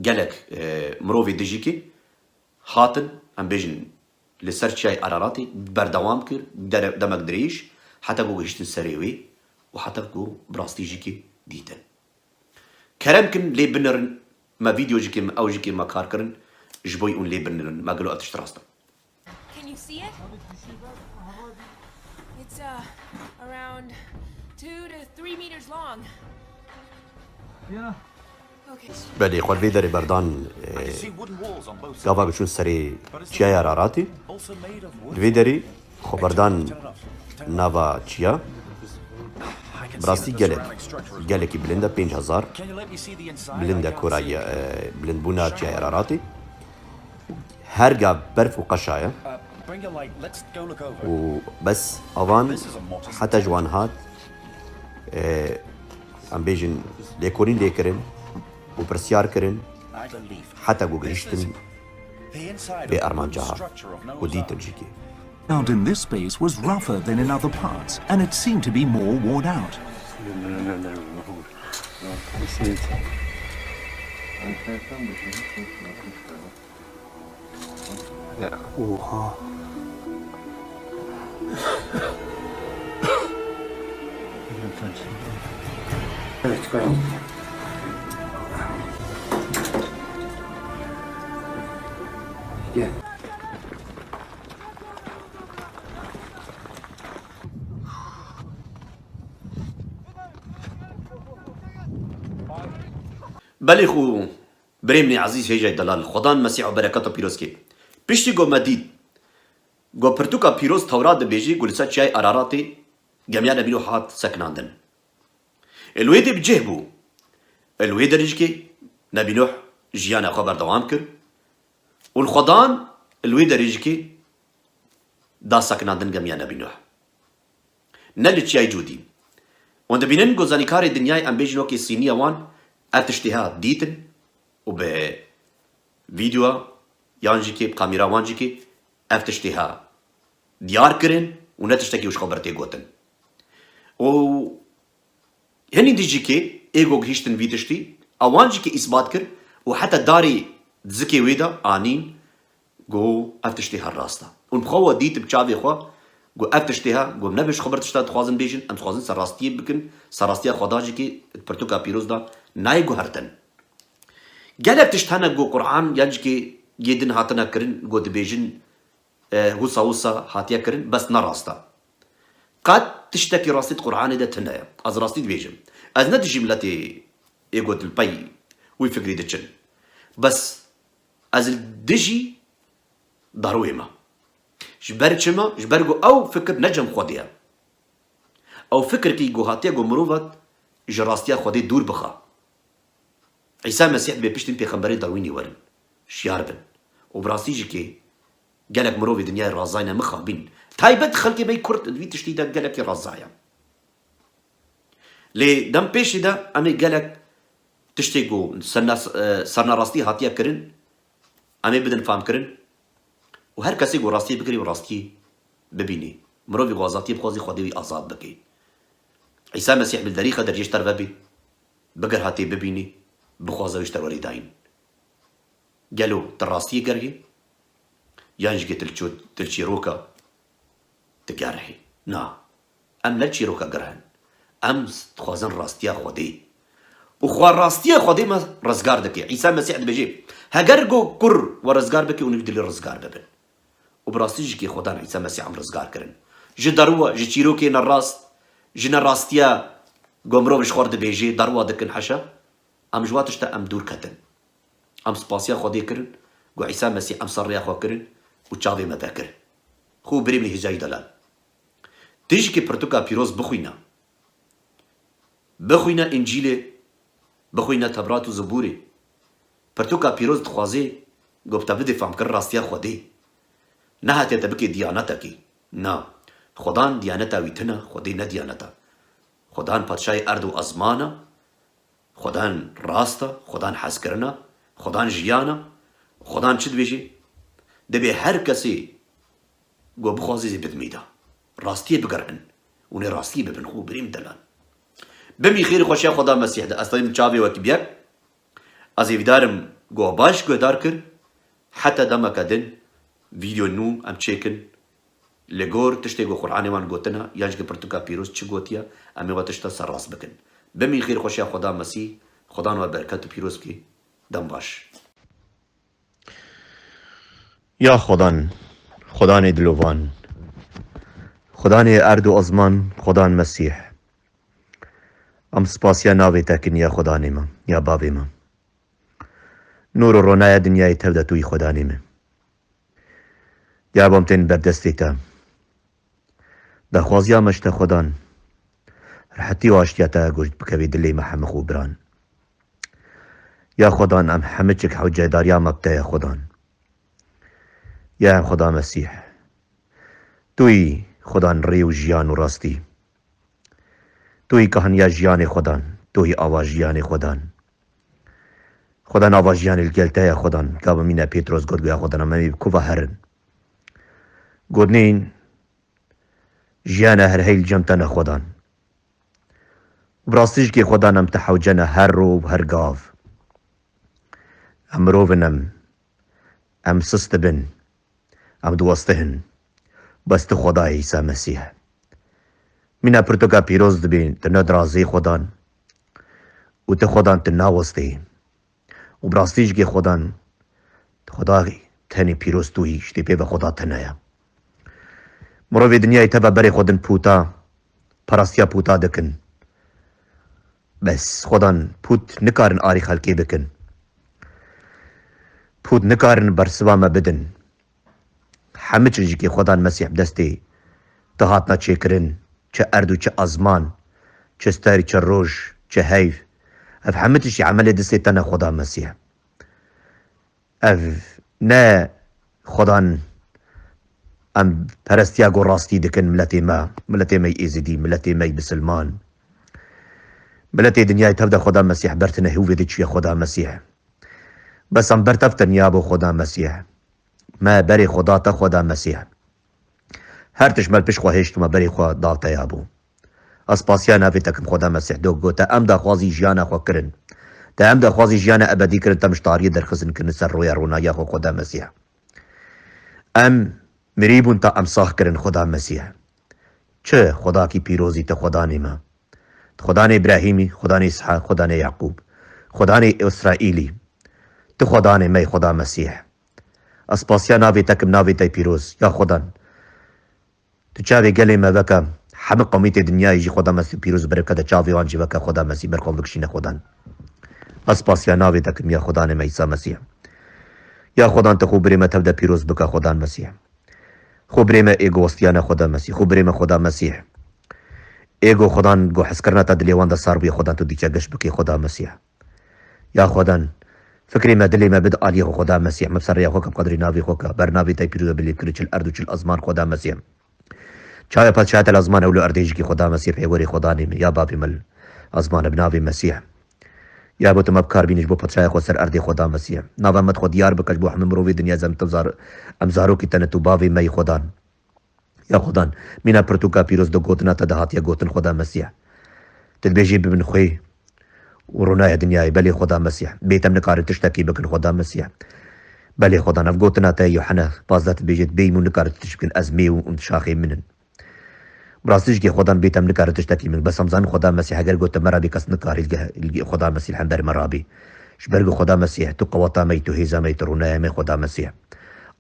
قالك مروفي ديجيكي هاتن ام بيجن لسر شاي اراراتي بردوام كر دمك دريش حتى جو هشتن سريوي وحتى جو براستيجيكي ديتن كرمكن لي بنرن ما فيديو جيكي او جيكي ما كاركرن جبوي اون لي بنرن ما قالوا اتشتراستا. Can you see it? It's around 2 to 3 meters long. Yeah. Okay. بدي خول فيدري بردان قافا بشون سري چيا اراراتي فيدري خو بردان نافا چيا براستی گلکی بلنده 5000 بلنده کورای بلند بونا چای عراراتی هرگا برف و قشایه و بس اوان حتى جوان هات ام بيجن ليكورين ليكرن وبرسيار كرن حتى جوجليشتن بأرمان جها وديتن جيكي. Found in this space was rougher than in other parts, and it seemed to be more worn out. بله خو بريمني عزيز هيجاي دلال خدان مسيح وبركاته بيروز كي بيشتي جو مديد جو برتوكا بيروز تورات بيجي قلسا تشاي أراراتي جميعنا بيلو حات سكناندن الويد بجهبو الويد رجكي نبي نوح جيانا خبر دوام كر والخدان الويد رجكي دا سكناندن جميعنا نبي نوح نل تشاي جودي وند بينن جوزاني كاري الدنيا ام بيجنو كي سينيا وان ارتشتها ديتن وب فيديو يانجيكي بكاميرا وانجيكي افتشتها ديار كرن ونتشتكي وش خبرتي قوتن و هني ديجيكي ايغو غيشتن فيتشتي اوانجيكي اثبات كر وحتى داري تزكي ويدا انين جو افتشتها الراستا ونبخوا ديت بتشافي خوا جو افتشتها جو نبش خبرتشتا تخوازن بيجن ام تخوازن سراستي بكن سراستيا خداجيكي برتوكا بيروز دا نايغو هرتن جالك تشتهنا جو قرآن يجكي يدن هاتنا كرن جو دبيجن هوسا هوسا هاتيا كرن بس نراستا قد تشتكي راستي قرآن ده تنايا از راستي دبيجن از ندجي ملاتي ايغو البي ويفكري دتشن بس از الدجي ضرويما جبرتشما جبرجو او فكر نجم خوديا او فكر كي جو هاتيا جو مروفات جراستيا خودي دور بخا عيسى مسيح بيشتم بيخمبري دارويني ورن شياربن وبراسيجي كي قالك مروفي دنيا رازاينا مخابين تايبت خلقي بي كرت في تشتيدا قالك رازايا لي دم بيشي دا امي قالك تشتيقو سرنا راستي هاتيا كرن امي بدن فهم كرن وهر كسي قو راستي بكري وراستي ببيني مروفي غازاتي بخوزي خودي ازاد بكي عيسى مسيح بالدريقة درجيش تربابي بقر هاتي ببيني بخوازه ويشتر وليداين قالوا تراستي قرهي يانجي تلشي روكا تقارحي نا ام نلشي روكا قرهن ام تخوازن راستيا خودي وخوار راستيا خودي ما رزقار دكي عيسى مسيح بجيب هقرقو كر ورزقار بكي ونبدل الرزقار ببن وبراستيجي كي خودان عيسى مسيح عم رزقار كرن جداروا جيروكي نراست جنا راستيا قمرو بش خورد بيجي دروا دكن حشا ام جواتشتا ام دور كتن ام سباسيا خودي كرن قو عيسى مسيح ام صريا خو كرن وتشافي ما بكر خو بريمني هجاي دلال تيجي كي برتوكا بيروز بخوينا انجيلي بخوينا تبرات وزبوري برتوكا بيروز تخوازي قو بتبدي فهم كر راستيا خودي نهات يتبكي ديانتكي نا خدان ديانتا ويتنا خودي نديانتا خدان پادشاهی ارد و ازمانا خدان راستا خدان حسکرنا خدان جیانا خدان چد بیجی دبی هر کسی گو بخوازی زی بدمیدا راستی بگرن ونی راستی ببن خو بریم دلان بمی خیر خوشی خدا مسیح ده اصلا چاوی وکی بیک از ایدارم گو باش گو دار کر حتی دما کدن ویدیو نو ام چیکن لغور تشتيغو قرآن وان قوتنا يانجي برتوكا بيروز چه قوتيا امي واتشتا سراس بكن بمي خير خوشيا خدا مسيح خدا و بركات بيروز كي دم باش يا خدان دلوان خدان ارد و ازمان خدان مسيح ام سپاسيا ناوي تاكن يا خداني ما يا بابي ما نور و رونايا دنياي تبدا توي خداني ما يا بامتين بردستي تا دخوازيا مشت خدان حتى واشتياتا قلت بكبي دلي محمد خوبران يا خدان ام حمدك حوجه داريا مبتا يا خدان يا خدا مسيح توي خدان ريو جيان وراستي توي كهن يا جيان خدان توي آواز جيان خدان خدان آواز جيان الجلتا يا خدان كابا مينا بيتروس قد يا خدان امامي بكوفا هرن قدنين جيانا هر هيل جمتنا خدان براستيج كي خدان ام تحوجنا هر رو هر قاف ام روفنم ام سستبن ام دوستهن بس تو خدا عیسی مسیح مینا پرتوکا پیروز دبین تنا درازی خدان و تو خدان تناوستی و براستیج که خدان خدا تنی پیروز توی شتی پی به خدا تنایا مروی دنیای تبا بری خودن پوتا پراستیا پوتا دکن بس خدان پوت نکارن آری خلکی بکن پوت نکارن برسوام بدن همه چیزی که خدا مسیح دستی تهاتنا چه کرن چه اردو چه ازمان چه ستاری چه روش چه حیف اف همه چیزی عمل دستی تنه خدا مسیح اف نه خدا ام پرستیا گو راستی دکن ملتی ما ایزدی ملتی ما بسلمان ملتی دنیای تبدا خدا مسیح برتنه هو ویدی چیه خدا مسیح بس ام برتفتن یابو خدا مسیح ما بری خدا تا خدا مسیح هر تشمل پیش خواهشت ما بری خدا دالتا یابو اسپاسیا نافی تکم خدا مسیح دو گو تا ام دا خوازی جیانا خوا کرن تا ام دا خوازی جیانا ابدی کرن تا مشتاری در خزن کرن سر رویا رونایا خو خدا مسیح ام مریبون تا ام ساخ کرن خدا مسیح چه خدا کی پیروزی تا خدا نیما خدا نه ابراهیمی خدا نه اسحاق خدا نه یعقوب خدا نه اسرائیلی تو خدا نه می خدا مسیح اسپاسیا ناوی تکم ناوی تای پیروز یا خدان تو چاوی گلی ما وکا همه قومیت دنیای جی خدا مسیح پیروز برکت چاوی وان جی وکا خدا مسیح برقوم بکشین خدان اسپاسیا ناوی تکم یا خدا نه عیسی مسیح یا خدان تو خوب بریم تبدا پیروز بکا خدا مسیح خوب بریم ایگوستیان خدا مسیح خوب بریم خدا مسیح ایگو خدان گو حس کرنا تا دلیوان دا سار بی خدان تو دیچا گش بکی خدا مسیح یا خدان فكري ما دلي ما بد آليه خدا مسيح مبصر يا خوك بقدر نافي خوك برنافي تاي بيرو بلي كريتش الارض وش الازمان خدا مسيح چايا پادشاهت الازمان اولو ارديج کی خدا مسيح پیغوری خدا نیم یا بابي مل ازمان بنافي مسيح يا بو تم بكار بينج بو پادشاه خو سر اردي خدا مسيح ناوا مت خود يار بكش بو حمم روي دنيا زم تزار امزارو کی تنتو باوي مي خدان يا خدان مينا پرتوكا پیروز دو گوتنا تدهات يا گوتن خدا مسيح تدبيجي ببن خوي ورونای دنیای بلی خدا مسیح بیتم نکار تشتکی بکن خدا مسیح بلی خدا نفگوتنا تا یوحنا 15 بیجت بیمون نکار تشکن ازمی و شاخی منن براستش که خدا بیتم نکار تشتکی من بس همزان خدا مسیح اگر گوت مرا بکس نکار خدا مسیح هم در مرابی شبرگ خدا مسیح تو قواتا می تو هیزا می تو رونای می خدا مسیح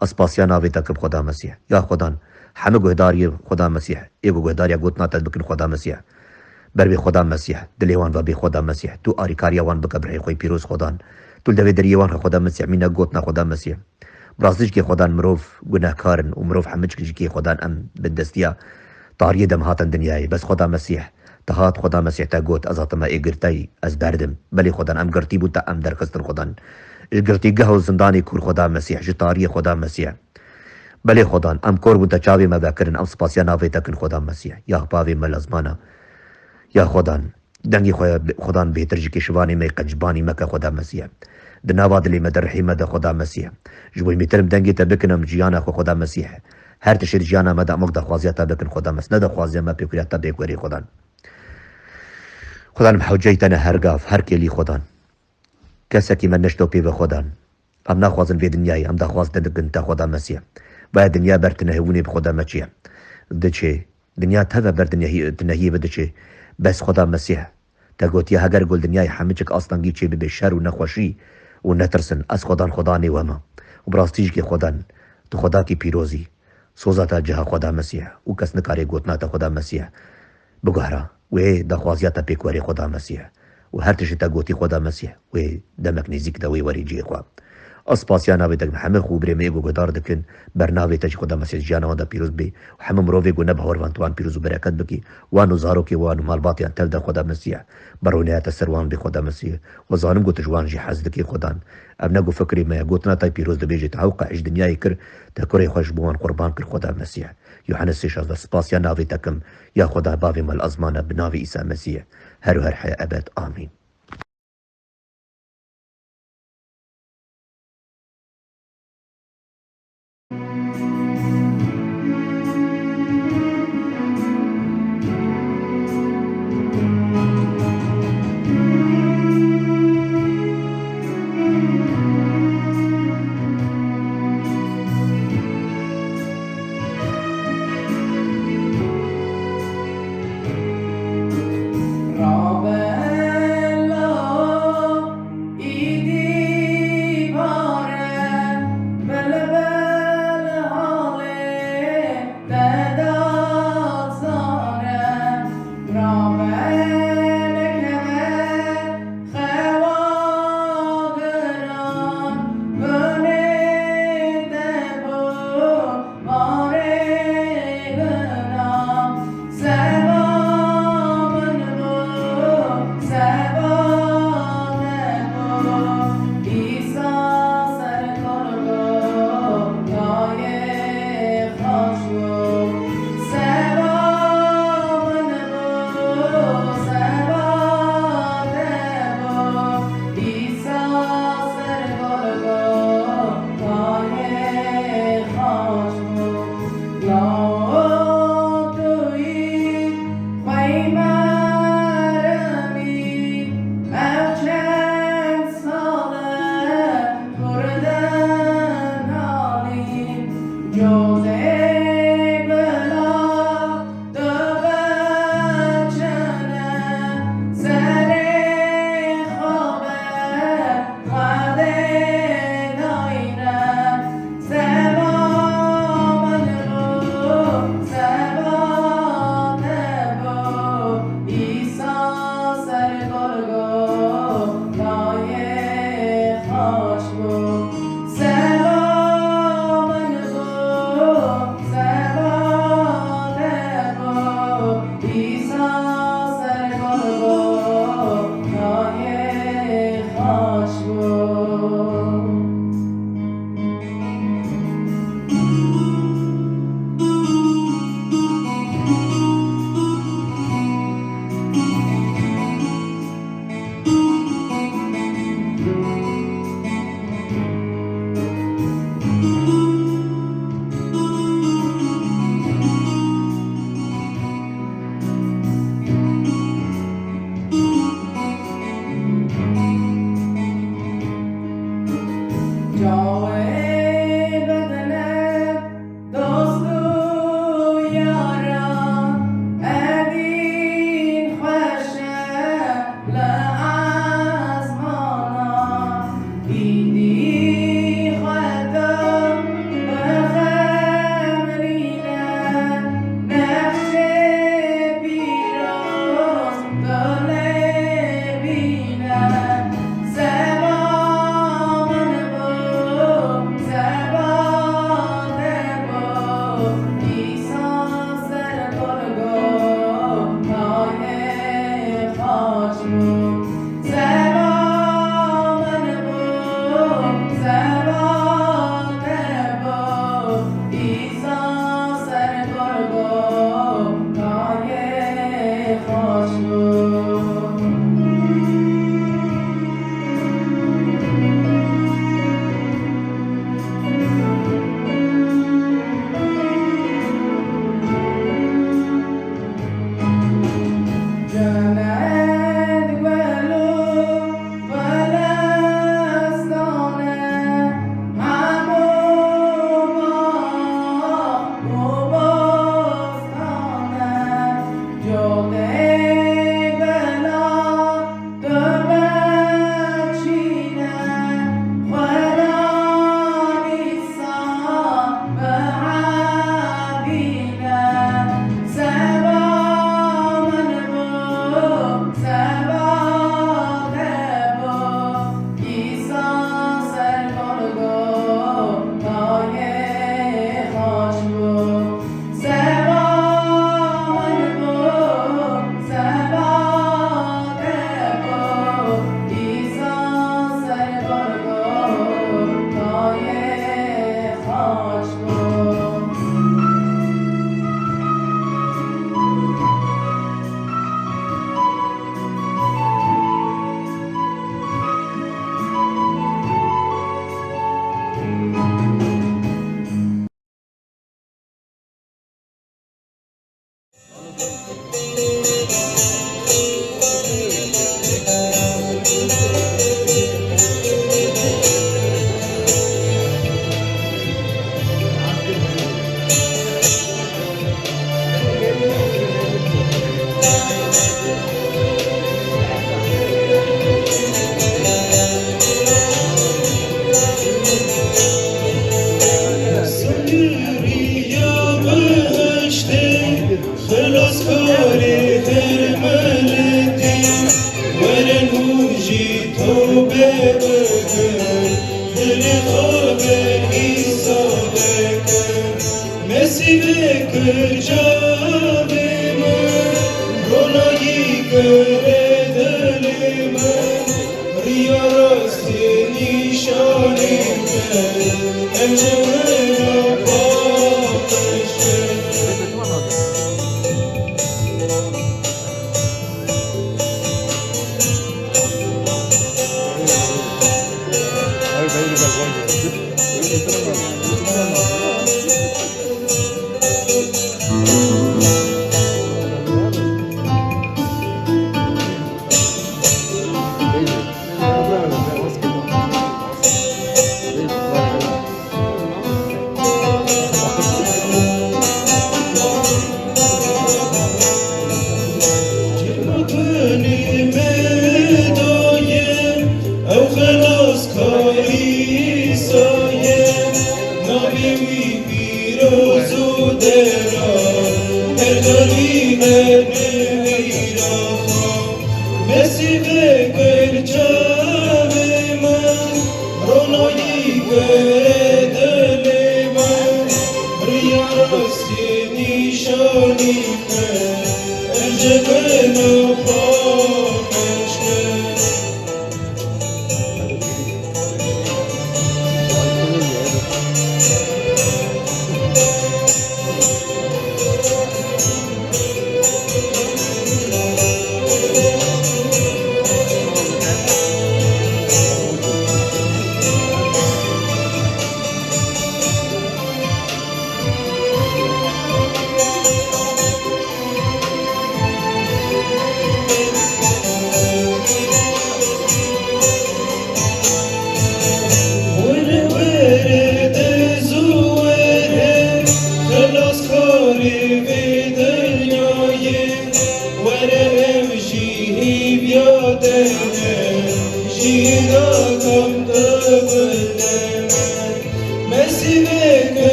اسپاسیا ناوی تکب خدا مسیح یا خدا همه گهداری خدا مسیح ایگو گهداری گوتنا تا بکن خدا مسیح بر بی خدا مسیح دلیوان و بی خدا مسیح تو آریکاریا وان بکبره خوی پیروز خدان تو دوی دریوان خدا مسیح مینا گوتنا خدا مسیح برازش که خدان مروف گناهکارن و مروف همچ که خدان ام بدستیا طاری دم هاتن دنیای بس خدا مسیح تهات خدا مسیح تا گوت ازات ما ایگرتای از بردم بلی خدان ام گرتی بود تا ام در خستن خدان گرتی گهو زندانی کور خدا مسیح جتاری خدا مسیح بلی خدان ام کور بود تا چاوی ما بکرن ام سپاسیا ناوی تکن خدا مسیح یا باوی ملازمانا یا خدان دنگی خدان بهتر جی که شوانی می قجبانی مکه خدا مسیح دناواد لی مدر رحیمه ده خدا مسیح جبوی میترم دنگی تا بکنم جیانا خدا مسیح هر تشیر جیانا مده امک ده خوازیه تا بکن خدا مسیح نه ده خوازیه ما پیکوریه تا بیکوری خدان خدان محوجه تنه هر گاف هر کلی خدان کسی که من نشتو پی به خدان ام نخوازن به دنیای ام ده خواز دنگن تا خدا مسیح باید دنیا برتنه هونی به خدا مسیح ده چه دنیا تا بر دنیایی بده چه بس خدا مسیح تا گوتی هگر گل دنیای همه چک آستانگی چه به شر و نخوشی و نترسن از خدا نیوما و براستیج که خدان تو خدا کی پیروزی سوزاتا جها خدا مسیح و کس نکاری گوتنا تا خدا مسیح بگهرا و دا خوازیاتا پیکوری خدا مسیح و هر تشتا گوتی خدا مسیح و دمک نزیک دا وی وری جی خوا اسپاسیا ناوی دک همه خوب رمی گو گدار دکن برناوی تج خدا مسیح جانا دا پیروز بی و همه مروی گو نبه وان توان پیروز و برکت بکی وانو زارو کی وانو مالباتیان تل دا خدا مسیح برونیات سروان بی خدا مسیح و زانم گو تجوان جی حز دکی خدان ابنا گو فکری ما گوتنا تای پیروز دبیجی تعوقع اج دنیای کر تکری خوش بوان قربان کر خدا مسیح یوحنس 16 اسپاسیا ناوی تکم یا خدا باوی مال ازمان بناوی عیسی مسیح هر و هر حیا ابد آمین.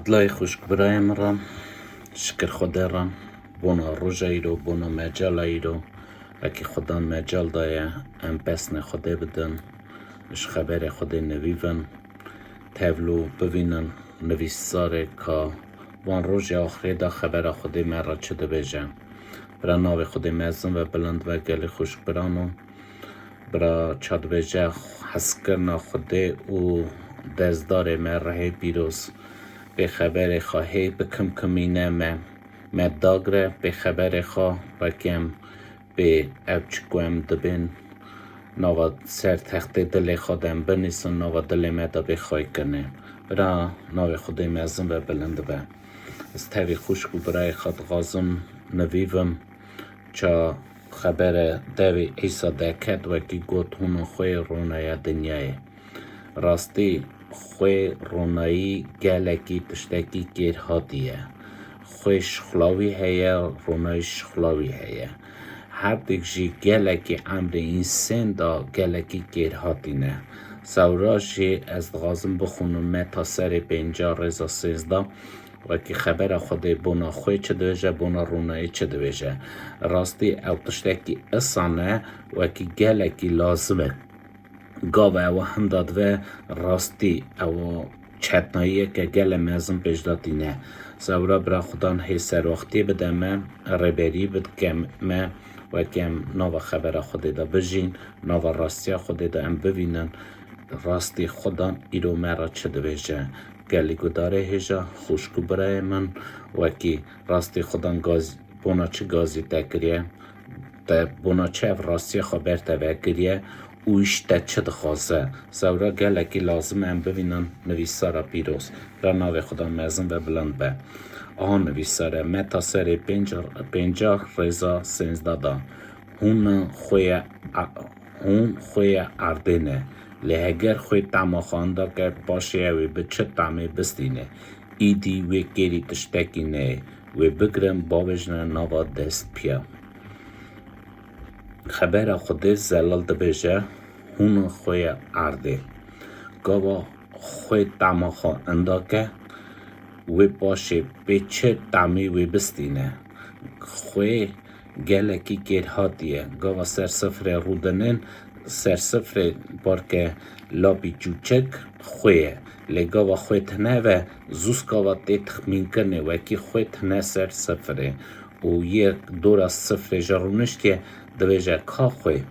عدلای خوشک برای مران شکر خدا ران بونا روژایی رو بونا مجالایی رو اکی خدا مجال دایه ام بسن خدا بدن اش خبر خدا نویون تولو ببینن نویساره که وان روژ آخری دا خبر خدا مرا چده بیجن برا ناو خدا مزن و بلند و گل خوشک برانو برا چاد بیجه حسکرنا خدا و دزدار مره بیروز به خبر خواهی بکم کمینه ما داگره به خبر خواه و کم به اوچگویم دبین نوا سر تخت دل خودم بنیسن نوا دل ما دا بخوای کنه برا ناو خودی مزن و بلند به از تاوی خوشک و برای خود غازم نویوم چا خبر داوی ایسا دکت و کی گوت هونو خوی رونای دنیای راستی خوی رونایی گلکی تشتکی گیر هاتیه خوی شخلاوی هیا رونای شخلاوی هیا هر دیگ جی گلکی عمر این سن دا گلکی گیر هاتینه سوراشی از غازم بخونم ما تا سر 50 رزا 13 و که خبر خود بونا خوی چه دویجه بونا رونایی چه دویجه راستی او تشتکی اصانه و که گلکی لازمه گاوه او هنداد و راستی او چتناییه که گل مزم پیشداتی نه سورا برا خودان هی سر وقتی بده من ربری بد کم من و کم نو خبر خود دا بجین نو راستی خود دا ام ببینن راستی خودان ایرو مرا چه دویجه گلی گداره هجا خوشکو برای من و کی راستی خودان گاز بونا چه گازی تکریه تا بونا چه راستی خبر تکریه اوش تا چه دخوازه سورا گلکی لازم ام ببینن نویسارا پیروز را ناو خدا مزن و بلند به آن نویساره متا سر 50 رزا 13 دا هون خوی اردنه لهگر خوی تاما خانده که باشه اوی به چه تامی بستینه ایدی وی گیری تشتکی نه وی بگرم باوجنه نوا دست پیا خبر خود زلال ده بجه هون خوی ارده گاوا خوی تاما خانده که وی باشه به چه تامی وی بستینه خوی گلکی گیر هاتیه گاوا سر سفر رودنن سر سفر بارکه لابی چوچک خویه لگا و خوی تنه و زوز گاوا تی تخمین کنه و کی خوی تنه سر سفره و یک دور از سفر جارونش که دویجه که خوی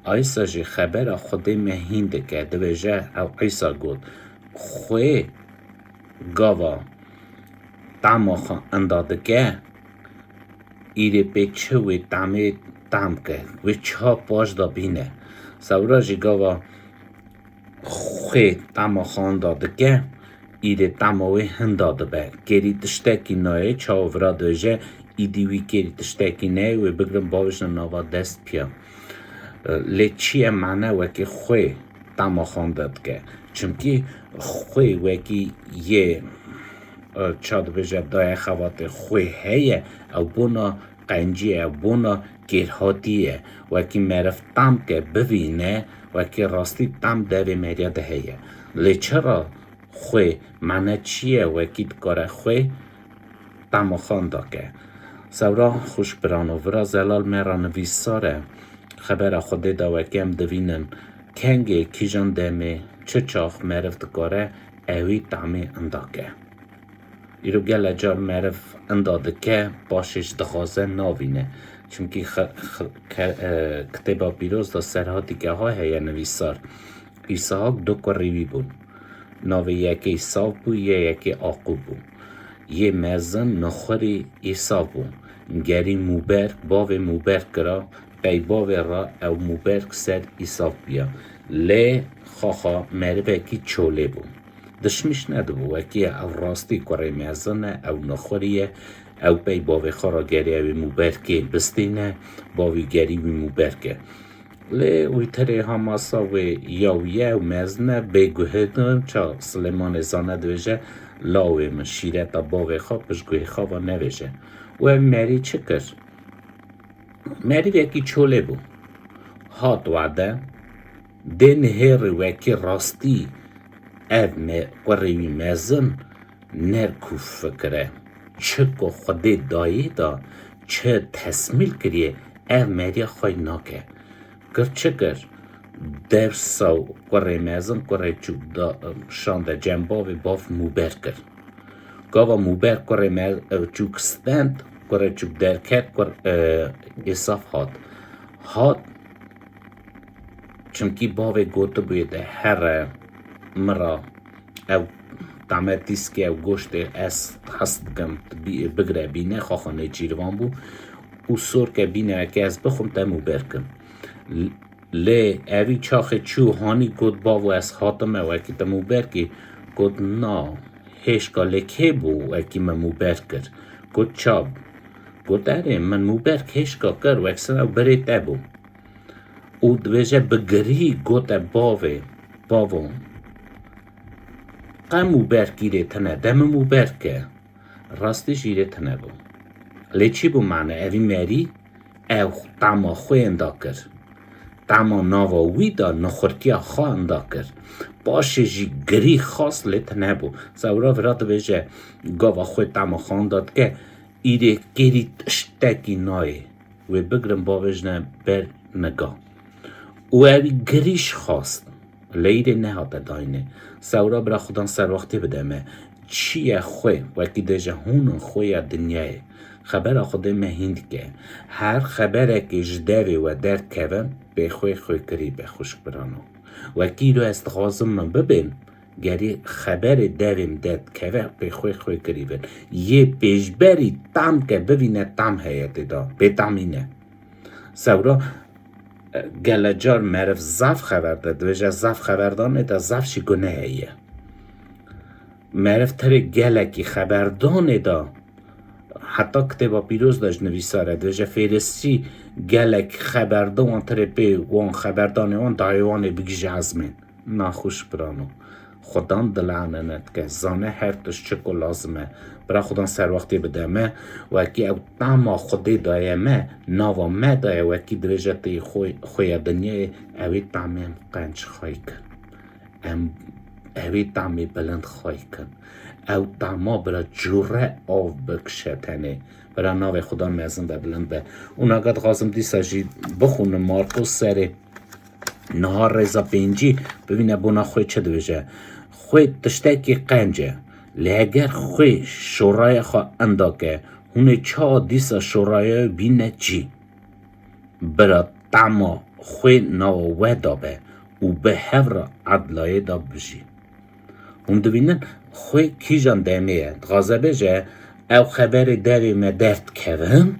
ایسا جی خبر خودی مهینده که دویجه او ایسا گود خوی گاوا تاما خان انداده که ایره پیچه وی تامی تام که وی چه پاش دا بینه سورا جی گاوا خوی تاما خان داده که ایره تاماوی هنداده به گری تشتکی نایه چاورا دوجه ایدیوی گری تشتکی نایه وی بگرم باوشن ناوا دست پیا لی چیه معنی وکی خوی تاما خان داد که چونکی خوی وکی یه چاد بجه دای خوات خوی هیه او بونا قنجیه او بونا گیرهاتیه وکی مرف تام که ببینه وکی راستی تام داری مریا ده هیه لی چرا خوی معنی چیه وکی دکاره خوی تام خانده که سورا خوش برانو ورا زلال مرا نویساره خبر خوده دا وکی هم دوینن کنگه کیجان دمه چه چاخ مرف دکاره اوی تامی انداکه ایرو گل جار معرف انداده که باشش دخوازه ناوینه چونکی کتبا پیروز دا سرهاتی که های هیا نویسار ایساق دو کریوی بود ناوی یکی ایساق بود یکی آقو بود یه مزن نخوری ایساق بود گری موبرک باو موبرک را بی باو را او موبرک سر ایساق بیا لی خواخا معرف یکی چوله بود دشمش ندبو وکی او راستی کره میزنه او نخوریه او بی باوی خورا گری اوی موبرکه بستینه باوی گری وی موبرکه لی اوی تری هماسا وی یاویه و مزنه بگوهدن چا سلیمان زانه دویجه لاوی من شیره تا باوی خواب پشگوی خوابا نویجه و او مری چه کرد؟ مری وکی چوله بو هات وعده دین هر وکی راستی اب قریبی مزن نرکو فکره چه که خودی دایی دا چه تسمیل کریه اب مریا خواه ناکه گر چه گر درسا قره مزن قره چوب دا شانده جنباوی باف موبر کر گاوا موبر قره چوب ستند قره چوب درکت قره اصاف هات چونکی باوی گوتو بیده هر مرا او تعمتیس که او گوشت از هست کم بگره بینه خواهانه جیروان بو او سور که بینه که از بخون تمو برکم لی اوی چاخ چو هانی گود باو از حاتمه و که تمو برکی گود نا هشکا لکه بو وکی من موبر کرد گوت چاب گوت اره من موبر هشکا کرد وکسنا بری تبو او دویجه بگری گوت باوه قم موبر گیره تنه دم موبر که راستی جیره تنه بو لیچی بو معنی اوی مری او تاما خوی اندا کرد تاما ناواوی دا نخورتیا خواه اندا کرد باشه جی گری خاص لیت نبو زورا وراد بجه گاوا خوی تاما خان داد که ایره گری تشتکی نای و بگرم باوجنه بر نگاه و اوی گریش خواست لیره نهاده داینه زورا برا خودان سر وقتی بدمه چیه خوی وکی دجه هون خوی دنیای خبر خود مهیند که هر خبره که جدوی و درد که به خوی کری به خوش برانو و کی رو استخوازم من ببین گری خبر دویم درد که به خوی کری بین یه پیشبری تام که ببینه تام هیت دا به تامینه سورا گلجار معرف زف خبر داد وجه زف خبردانه دا زف شی گنه هیه معرف تر گلکی خبردانه دا حتی کتابا پیروز داشت نویساره دوجه فیرستی گلک خبردان تر پی وان خبردانه وان دایوانه بگیجه ازمین ناخوش برانو خودان دلانه ند که زانه هر تش چکو لازمه برا خودان سر وقتی بدمه وکی او تاما خودی دایمه ناوا مه دایه وکی درجه تی خوی دنیای اوی تامی هم قنج خواهی کن اوی تامی بلند خواهی کن او تاما برا جوره آف بکشه تنه برا ناو خدا میزن ده بلند به اونا قد خواستم دیسا جی بخونه مارکوس سر نهار رزا پینجی ببینه بونا خوی چه دویجه خوی تشتکی قنجه لگر خوی شورای خواه اندا که هونه چا دیسا شورای بینه چی برا تاما خوی ناوه دابه و به هفر عدلای داب بجی اون دوینن خوی کیجان دمیه غازه بجه او خبر دوی مدرد کون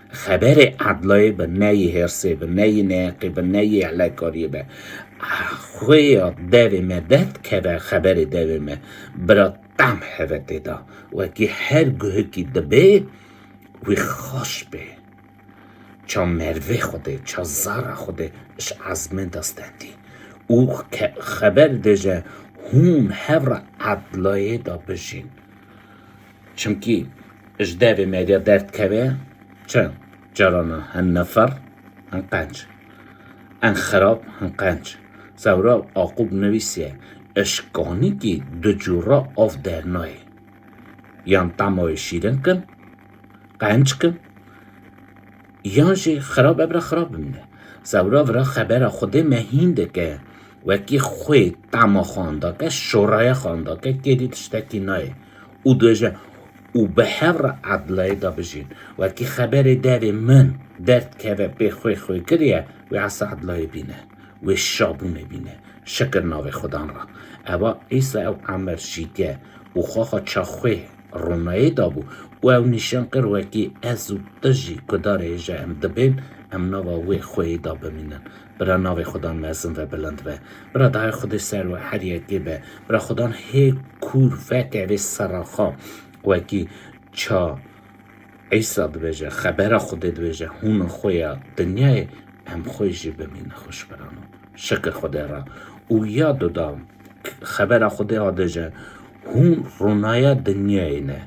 خبر عدلای به نی هرسه به نی نقی به نی علاکاری به خوی دوی مدرد که خبر دوی مه برا تم هفته دا وکی هر گوه کی دبه وی خوش به چا مروه خوده چا زار خوده اش عزمه دستندی او خبر دیجه هون هفر عدلایه دا بشین چمکی اش دوی مدیا درد که چند جرانا هن نفر هن قنج هن خراب هن قنج زورا آقوب نویسیه اشکانی که دو جورا آف درنای یان تامای شیرن کن قنج کن یان جی خراب ابرا خراب بمینه زورا ورا خبر خوده مهینده که وکی خوی تاما خانده که شورای خانده که گیری تشتکی نای او دوجه او به هر عدلای دا بجین وکی خبر دوی من درد که به خوی کریه و عصا عدلای بینه و شابونه بینه شکر ناو خودان را اوا ایسا او عمر شیده و خواه چا خوی رونایی دا بو و او نشان کر وکی ازو تجی کدار ایجا ام دبین ام ناوا وی خوی دا بمینن برا ناو خودان مزن و بلند و برا دای خود سر و هر یکی به برا خودان هی کور فکر و سراخا وکی چا ایسا دویجه خبر خود دویجه هون خویا دنیای هم خویجی بمینه خوش برانو شکر خوده را او یادو دام خبر خوده آدجه هون رونای دنیای نه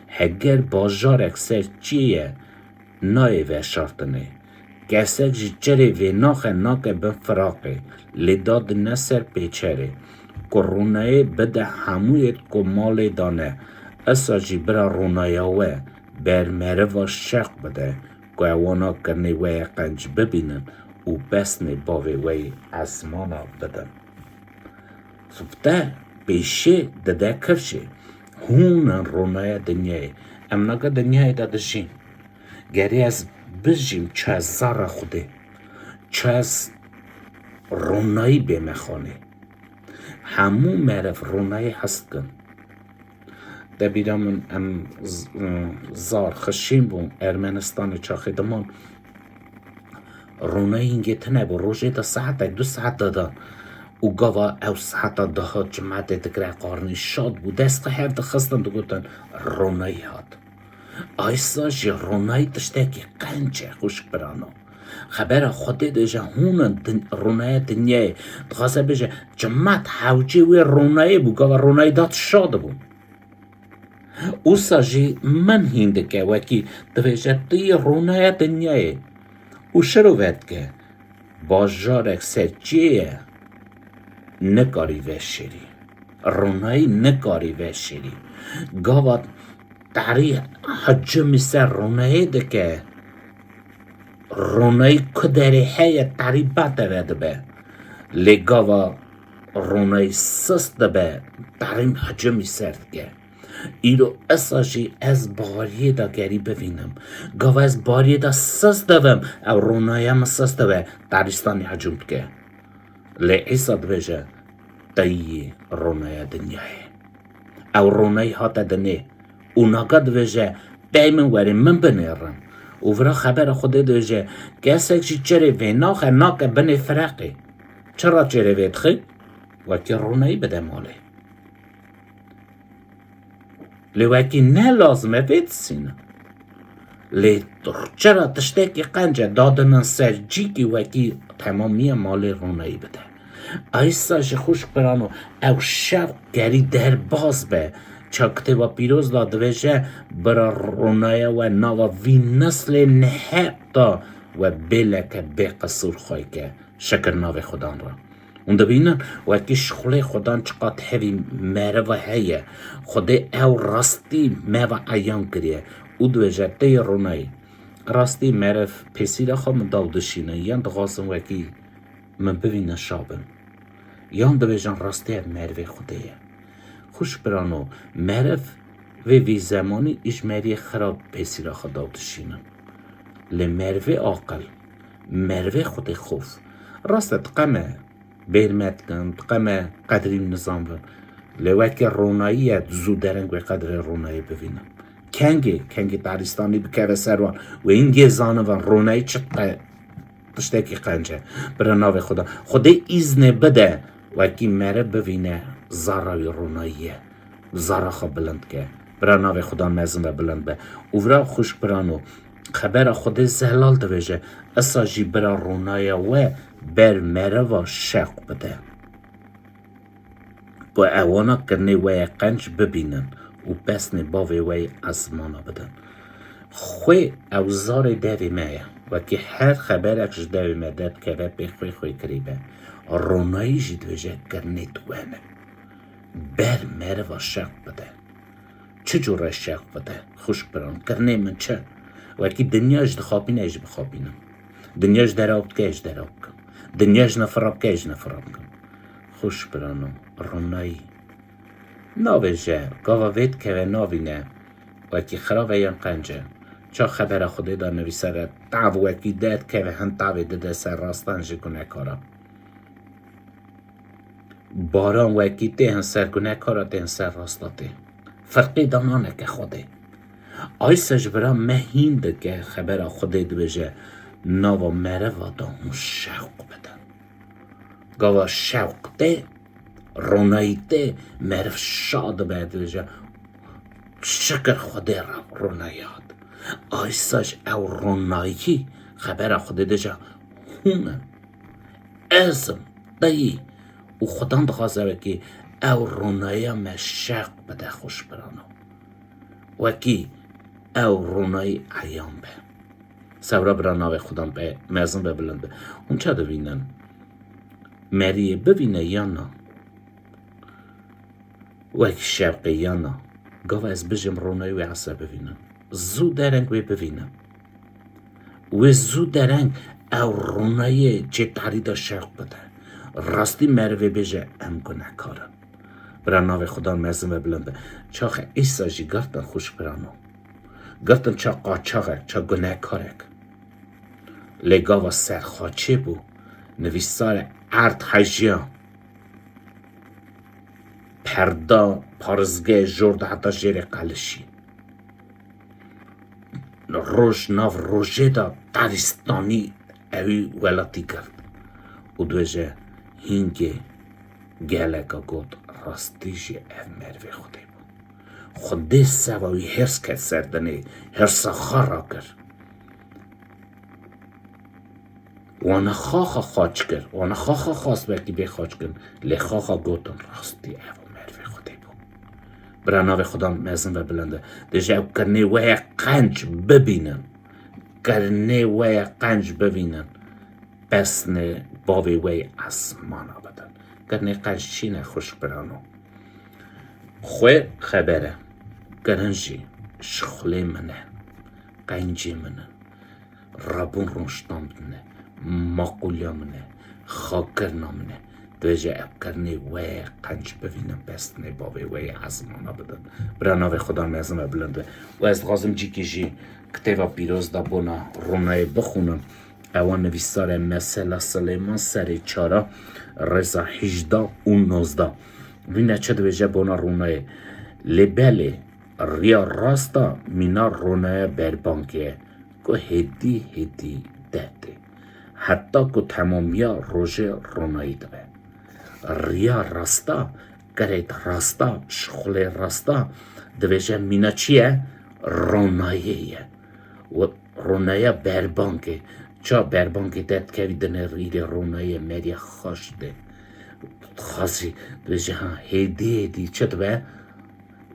هگر باجار اکسر چیه نای و شرطنه کسک جی چره و ناکه بن فراقه لداد نسر پیچره که رونای بده همویت که مال دانه اسا جی برا رونایاوه بر مره و شق بده که اوانا کرنی وی قنج ببینن و بسنی باوی وی اسمانا بدن صفته بیشه دده کرشه هونن رونای دنیای ام نگه دنیای دادشین گری از بجیم چه از زار خوده چه از رونایی بمخانه همون معرف رونایی هست کن دبیرم ام زار خشیم بوم ارمنستان چاخی دمان رونایی اینگه تنه با روژه دا ساعت دو ساعت دادن و گاوا اوس حتی ده جمعت دکره قارنی شاد بود دست هر دخستن دو گوتن رونایی هات آیسا جی رونایی تشته که قنچه خوش برانو خبر خودی دیجا هون رونایی دنیای دخواسته بجه جمعت حوجی وی رونایی بو گاوا رونایی داد شاد بود اوسا جی من هینده که وکی دویجه دی رونایی دنیای او شروعت که باجارک سجیه نکاری وشیری رونایی نکاری وشیری گاوا تاری حجمی سر رونایی ده که رونایی کدری هی تاری باته وده به لی گاوا رونایی سست ده به تاریم حجمی سر که ایرو اساجی از باریه دا گری ببینم گاوا از باریه دا سست دوم او رونایی هم سست دوه تاریستانی حجم که لی ایسا دویجه تایی رونایی دنیای او رونایی هاتا دنی اوناگا دویجه بیمن وری من بنیرم و ورا خبر خود دویجه کسک جی چره وی ناخه ناکه بنی فرقی چرا چره وید خی؟ وکی رونایی بده ماله لی وکی نه لازمه وید سینه لی چرا تشتکی قنجه دادنن سر جی که وکی تمامی مال رونایی بده ایسا جی خوش برانو او شب گری در باز به چاکته و پیروز دادویجه برا رونایی و ناوا وی نسل نهبتا و بلکه به قصور خواهی که شکر ناو خودان را اون دبینن وکی شخله خودان چقدر هوی مره و هیه خوده او راستی مره ایان کریه او دویجه تی رونایی راستی مره پیسی را خواه من داودشینه یان دغاسم وکی من ببینه شابن یان دویجان راستی مره خوده خوش برانو مره وی زمانی ایش مره خراب پیسی را خواه داودشینه لی مره آقل مره خود خوف راستت قمه بیرمت کن قمه قدریم نظام بر لی وکی رونایی زودرنگ و قدر رونایی ببینم کنگی تاریستانی بکره سروان و این گیزانه و رونایی چقه تشتکی قنجه برا ناو خدا خدا ایزنه بده وکی مره ببینه زاراوی روناییه زارا خواه بلند که برا ناو خدا مزن و بلند به او ورا خوش برانو خبر خود زهلال دویجه اساجی برا رونایی و بر مره و شق بده با اوانا کرنه وی قنج ببینن و بسن باوی وی ازمانا بدن خوی اوزار دوی مایه و که هر خبر اکش دوی مدد که وی بی خوی کریبه رونایی جی دویجه کرنه دوانه بر مره و شق بده چجور شق بده خوش بران کرنه من چه و که دنیاش دخوابینه ایش بخوابینم دنیاش دراب که ایش دراب کن دنیاش نفراب که ایش نفراب کن خوش برانو رونایی ناویجه گاوا وید که ناوینه وکی خراب ایان قنجه چا خبر خوده دا نویسره دعو وکی داد که هن دعوی داده سر راستان جی گناه کارا باران وکی تهن سر گناه کارا تهن سر راسته فرقی دانانه که خوده آیساج برا مهینده که خبر خوده دویجه ناوا مره و دا اون شوق بدن گاوا شوق ده رونایی ده مرف شاد بدویجه شکر خوده را روناییات آیساج او رونایی خبر خوده دویجه هونه ازم دایی و خودان دخواسته که او رونایی هم شوق بده خوش برانو وکی او رونایی عیان به سورا برا ناو خودم به مزن به بلند به اون چه دوینن مریه ببینه یا نه وکی شوقی یا نه گاو از بجم رونایی و عصر ببینم زود درنگ وی ببینم و زود درنگ او رونایی چه تحریده شوق بده راستی مروی بجه ام گناه کارم برا ناو خدا مزن به بلند به چاخ ایسا جی گفتن خوش برانو گفتن چا قاچاقه چا گناه کارک لگا و سرخاچه بو نویسار ارد حجیا پردا پارزگه جرد حتی جیر قلشی روش ناو روژه دا داریستانی اوی ولاتی کرد و دوجه هینگه گلکا گوت راستیجی اف مروی خودی بود خودی سوایی هرس کد سردنی هرسا خارا کر وانا خاخا خاچ کر وانا خاخا خواست وکی بی خاچ کن لی خاخا گوتن راستی اف مروی خودی بود برا ناوی خدا مزن و بلنده دیجه او کرنی وی قنج ببینن کرنی وی قنج ببینن بسن باوی وی اسمانا بدن کرنی قنج چینه خوش برانو خوی خبره گرنجی شخلی منه قنجی منه رابون رونشتان منه ماقولیا منه خاکرنا منه دویجه اب کرنی وی قنج ببینم بسن باوی وی اسمانا بدن برانو خدا میزم بلنده و از غازم جی که جی کتیبا پیروز دا بونا رونای بخونم اوان نویسار مثلا سلیمان سری چارا رزا 18 و 19 وینه چه دویجه بونا رونای لبله ریا راستا مینا رونای بربانکه که هدی دهده حتی که تمامیا روژه رونایی دوه ریا راستا گرید راستا شخل راستا دویجه مینا چیه؟ روناییه و رونایی بربانکه چا بربانکه داد که ویدنه ریل رونایی مری خوشده خاصی دویجه ها هدی چه دوه؟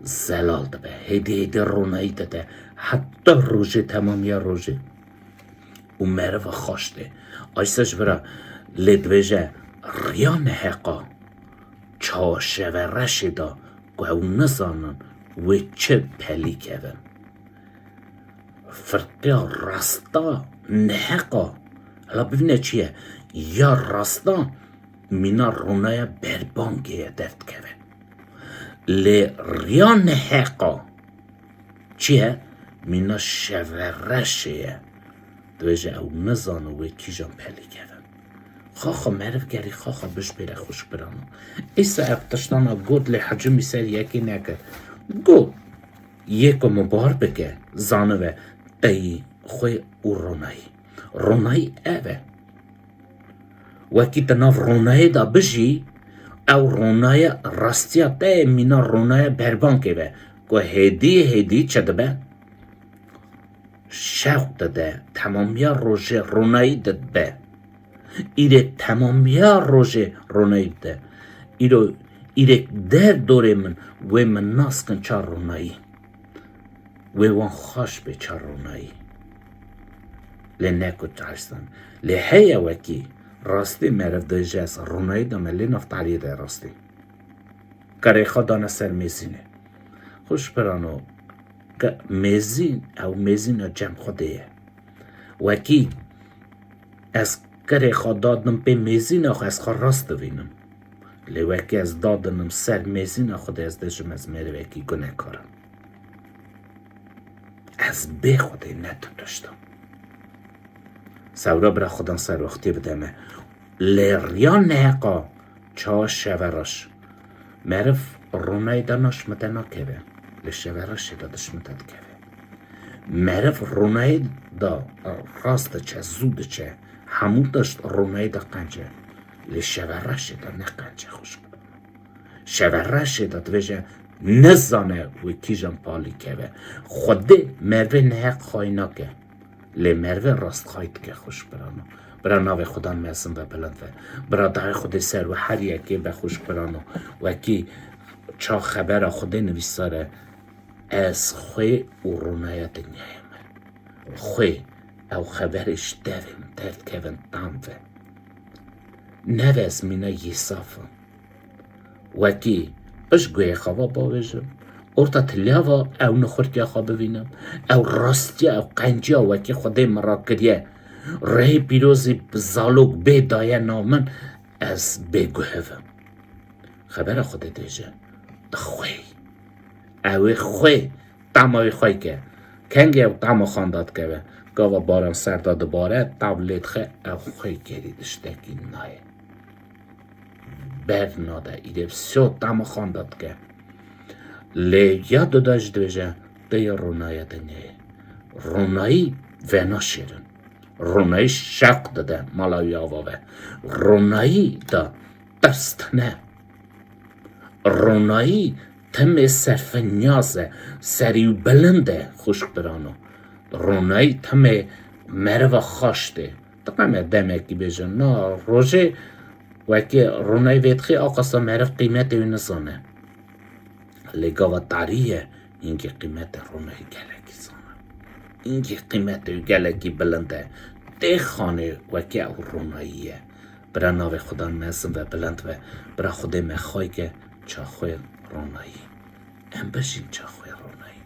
زلال دوه هدی رونایی دوه حتی روژه تمامیا روژه و مره و خوشده آیسش برا لدویجه ریا نهقا چا شوه رشدا که او نزانن و چه پلی کهون فرقیا راستا نهقا حالا ببینه چیه یا راستا مینا رونای بربانگه دفت کهون لی ریا نهقا چیه مینا شوه رشه دویجه او نزانه و کیجان پلی کهون خاخا معرف گری خاخا بش بیره خوش برانو ایسا افتشتانا گود لی حجمی سر یکی نکر گود یکو مبار بکه زانوه ای خوی او رونایی اوه وکی تناف رونایی دا بجی او رونایی راستیا تا مینا رونایی بربانکه وه که هدی چه دبه شوق داده تمامیا روژه رونایی داده ایره تمامیا روژه رونایی ده ایره ده دوره من و من ناسکن چار رونایی و وان خوش به چار رونایی لی نکو چارستان لی هیا وکی راستی مرف ده جاس رونایی ده من لی نفتالی ده راستی کاری خدانه سر میزینه خوش برانو که میزین او میزین جمع خوده وکی از کاری خود دادنم به میزین آخه از خود راست دوینم لی وکی از دادنم سر میزین خود از دشم از میره وکی گناه کارم از به خوده نتو داشتم سورا برا خودم سر وقتی بدمه لی ریا نهقا چا شوراش معرف رونای دا نشمته نکوه لی شوراش دا دشمته دکوه معرف رونای دا راست چه زود چه همون داشت رونای دا قنجه لی شوراش دا نه قنجه خوش بود شوراش دا دویجه نزانه و کیجان پالی که خوده مروه نهق خواهی نکه لی مروه راست خواهید که خوش برانو برا ناو خدا میسن و بلند و برا دای خود سر و هر یکی به خوش برانو و کی چا خبر خوده نویساره از خوی و رونای دنیای من خوی او خبرش دویم درد کهون داموه نوز مینا یسافم و کی اش گوی خواه باویجم ارتا تلیاوا او نخورتیا خواه ببینم او راستیا او قنجیا وکی خوده مرا کریه ره پیروزی بزالوک به دایه نامن از بگوهوم خبر خوده دیجه دخوی اوی خوی تماوی خوی که کنگی او تمو خانداد که گاوا باران سرداد باره تابلیت خی او خوی گریدش دکی نایه برناده ایده بسیار تمو خانداد که لی یاد داشت دویجه ده رونایی دنیه رونایی وینا شیرن رونایی شق داده مالایی آواه رونایی دا دست نه رونایی تم صرف نیازه سری و بلنده خوش برانو رونایی تم مرو خاشته تقام دمکی بجن نا روژه وکی رونایی ویدخی آقاسا مرو قیمت او نسانه لگا و تاریه اینکه قیمت رونایی گلکی سانه اینکه قیمت او گلکی بلنده ده خانه وکی او روناییه برا ناو خدا مزم و بلند و برا خود مخوای که چاخوی رونایی ام بشین چاخوی رونایی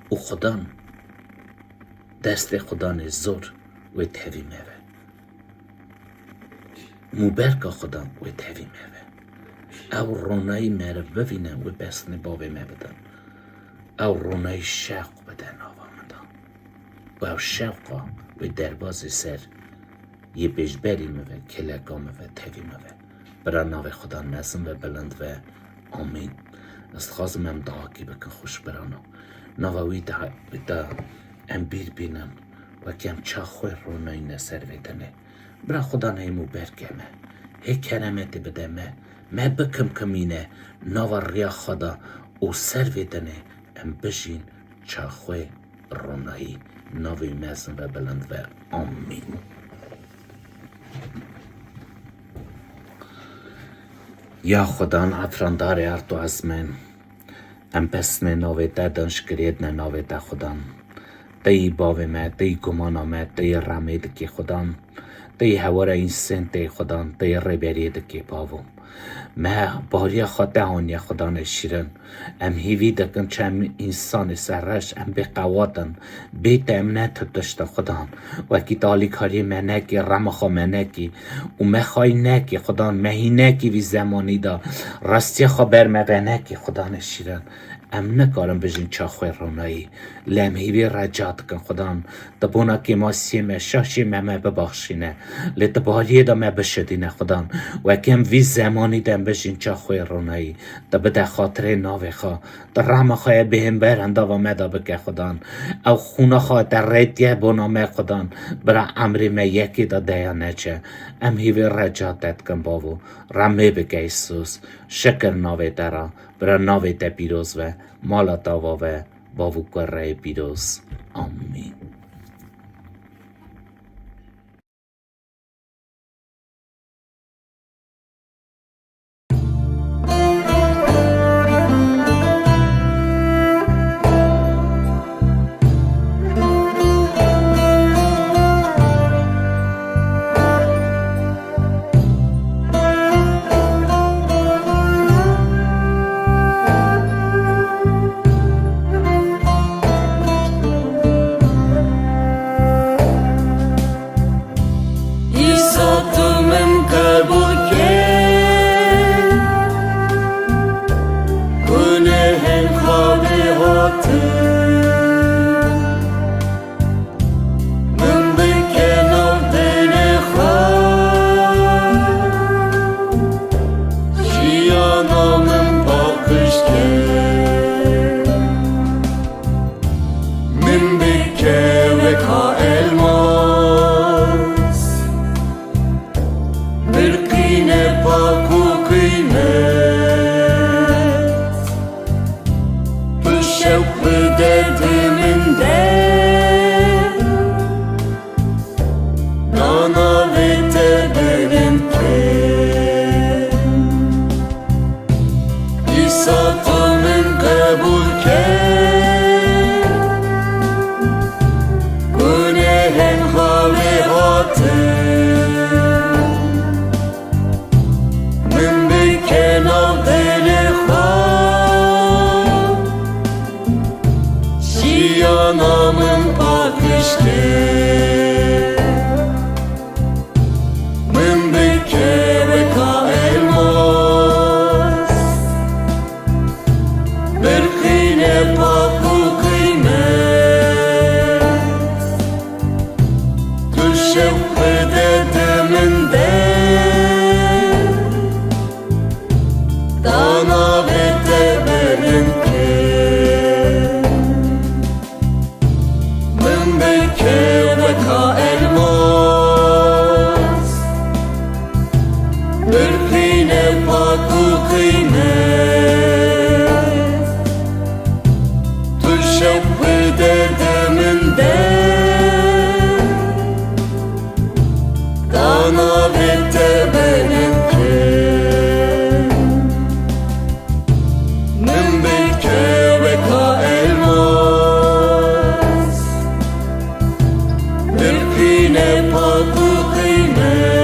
او خدا دست خدا نزور و تهوی موه مبرکا خدا و تهوی موه او رونایی مره ببینه و بسنه بابه مه بدن او رونایی شوق بدن آوا مدن و او شوقا و درباز سر یه بجبری موه کلگا موه تهوی موه برا ناو خدا نزم و بلند و آمین استخواستم ام دعا کی بکن خوش برانو ناوی دا ام بیر بینم و کم چاخوی رونایی نسر ویدنه برا خدا نیمو برگمه هی کرمتی بدمه ما بکم کمینه ناو ریا خدا او سر ویدنه ام بشین چاخوی رونایی ناوی مزن و بلند و آمین یا خدا افراندار ارتو از من ام پسن ناوی دا دنشکرید نه ناوی دا خدا دی باوی ما دی گمانا ما دی رمید که خدا دی هوار این سنت خدا دی ربرید که باوم ما باریا خدا هانیا خدا نشیرن ام هیوی دکن چم انسان سرش ام به قوادن بیت ام نتدشت خدا و کی دالی کاری منکی رمخا منکی و مخای نکی خدا مهی نکی وی زمانی دا راستی خبر مبنکی خدا نشیرن ام نکارم بجین چاخوی رونایی لم هیوی رجات کن خدا دبونا که ما سیم شاشی ممه ببخشینه لطباریه دا ما بشدینه خدا و کم وی زمانی دم بجین چاخوی رونایی دا بده خاطره ناوی خوا دا رحم خواه بهم برنده و مدا بگه خدا او خونه خواه در ریدیه بونا ما خدا برا عمری ما یکی دا دیا نچه ام هیوی رجاتت کن باو رمه بگه ایسوس شکر ناوی درا برا ناوی دا بیروز و مالا داوا و باو گره بیروز آمین Birkine paku kıymet ne patu kıymet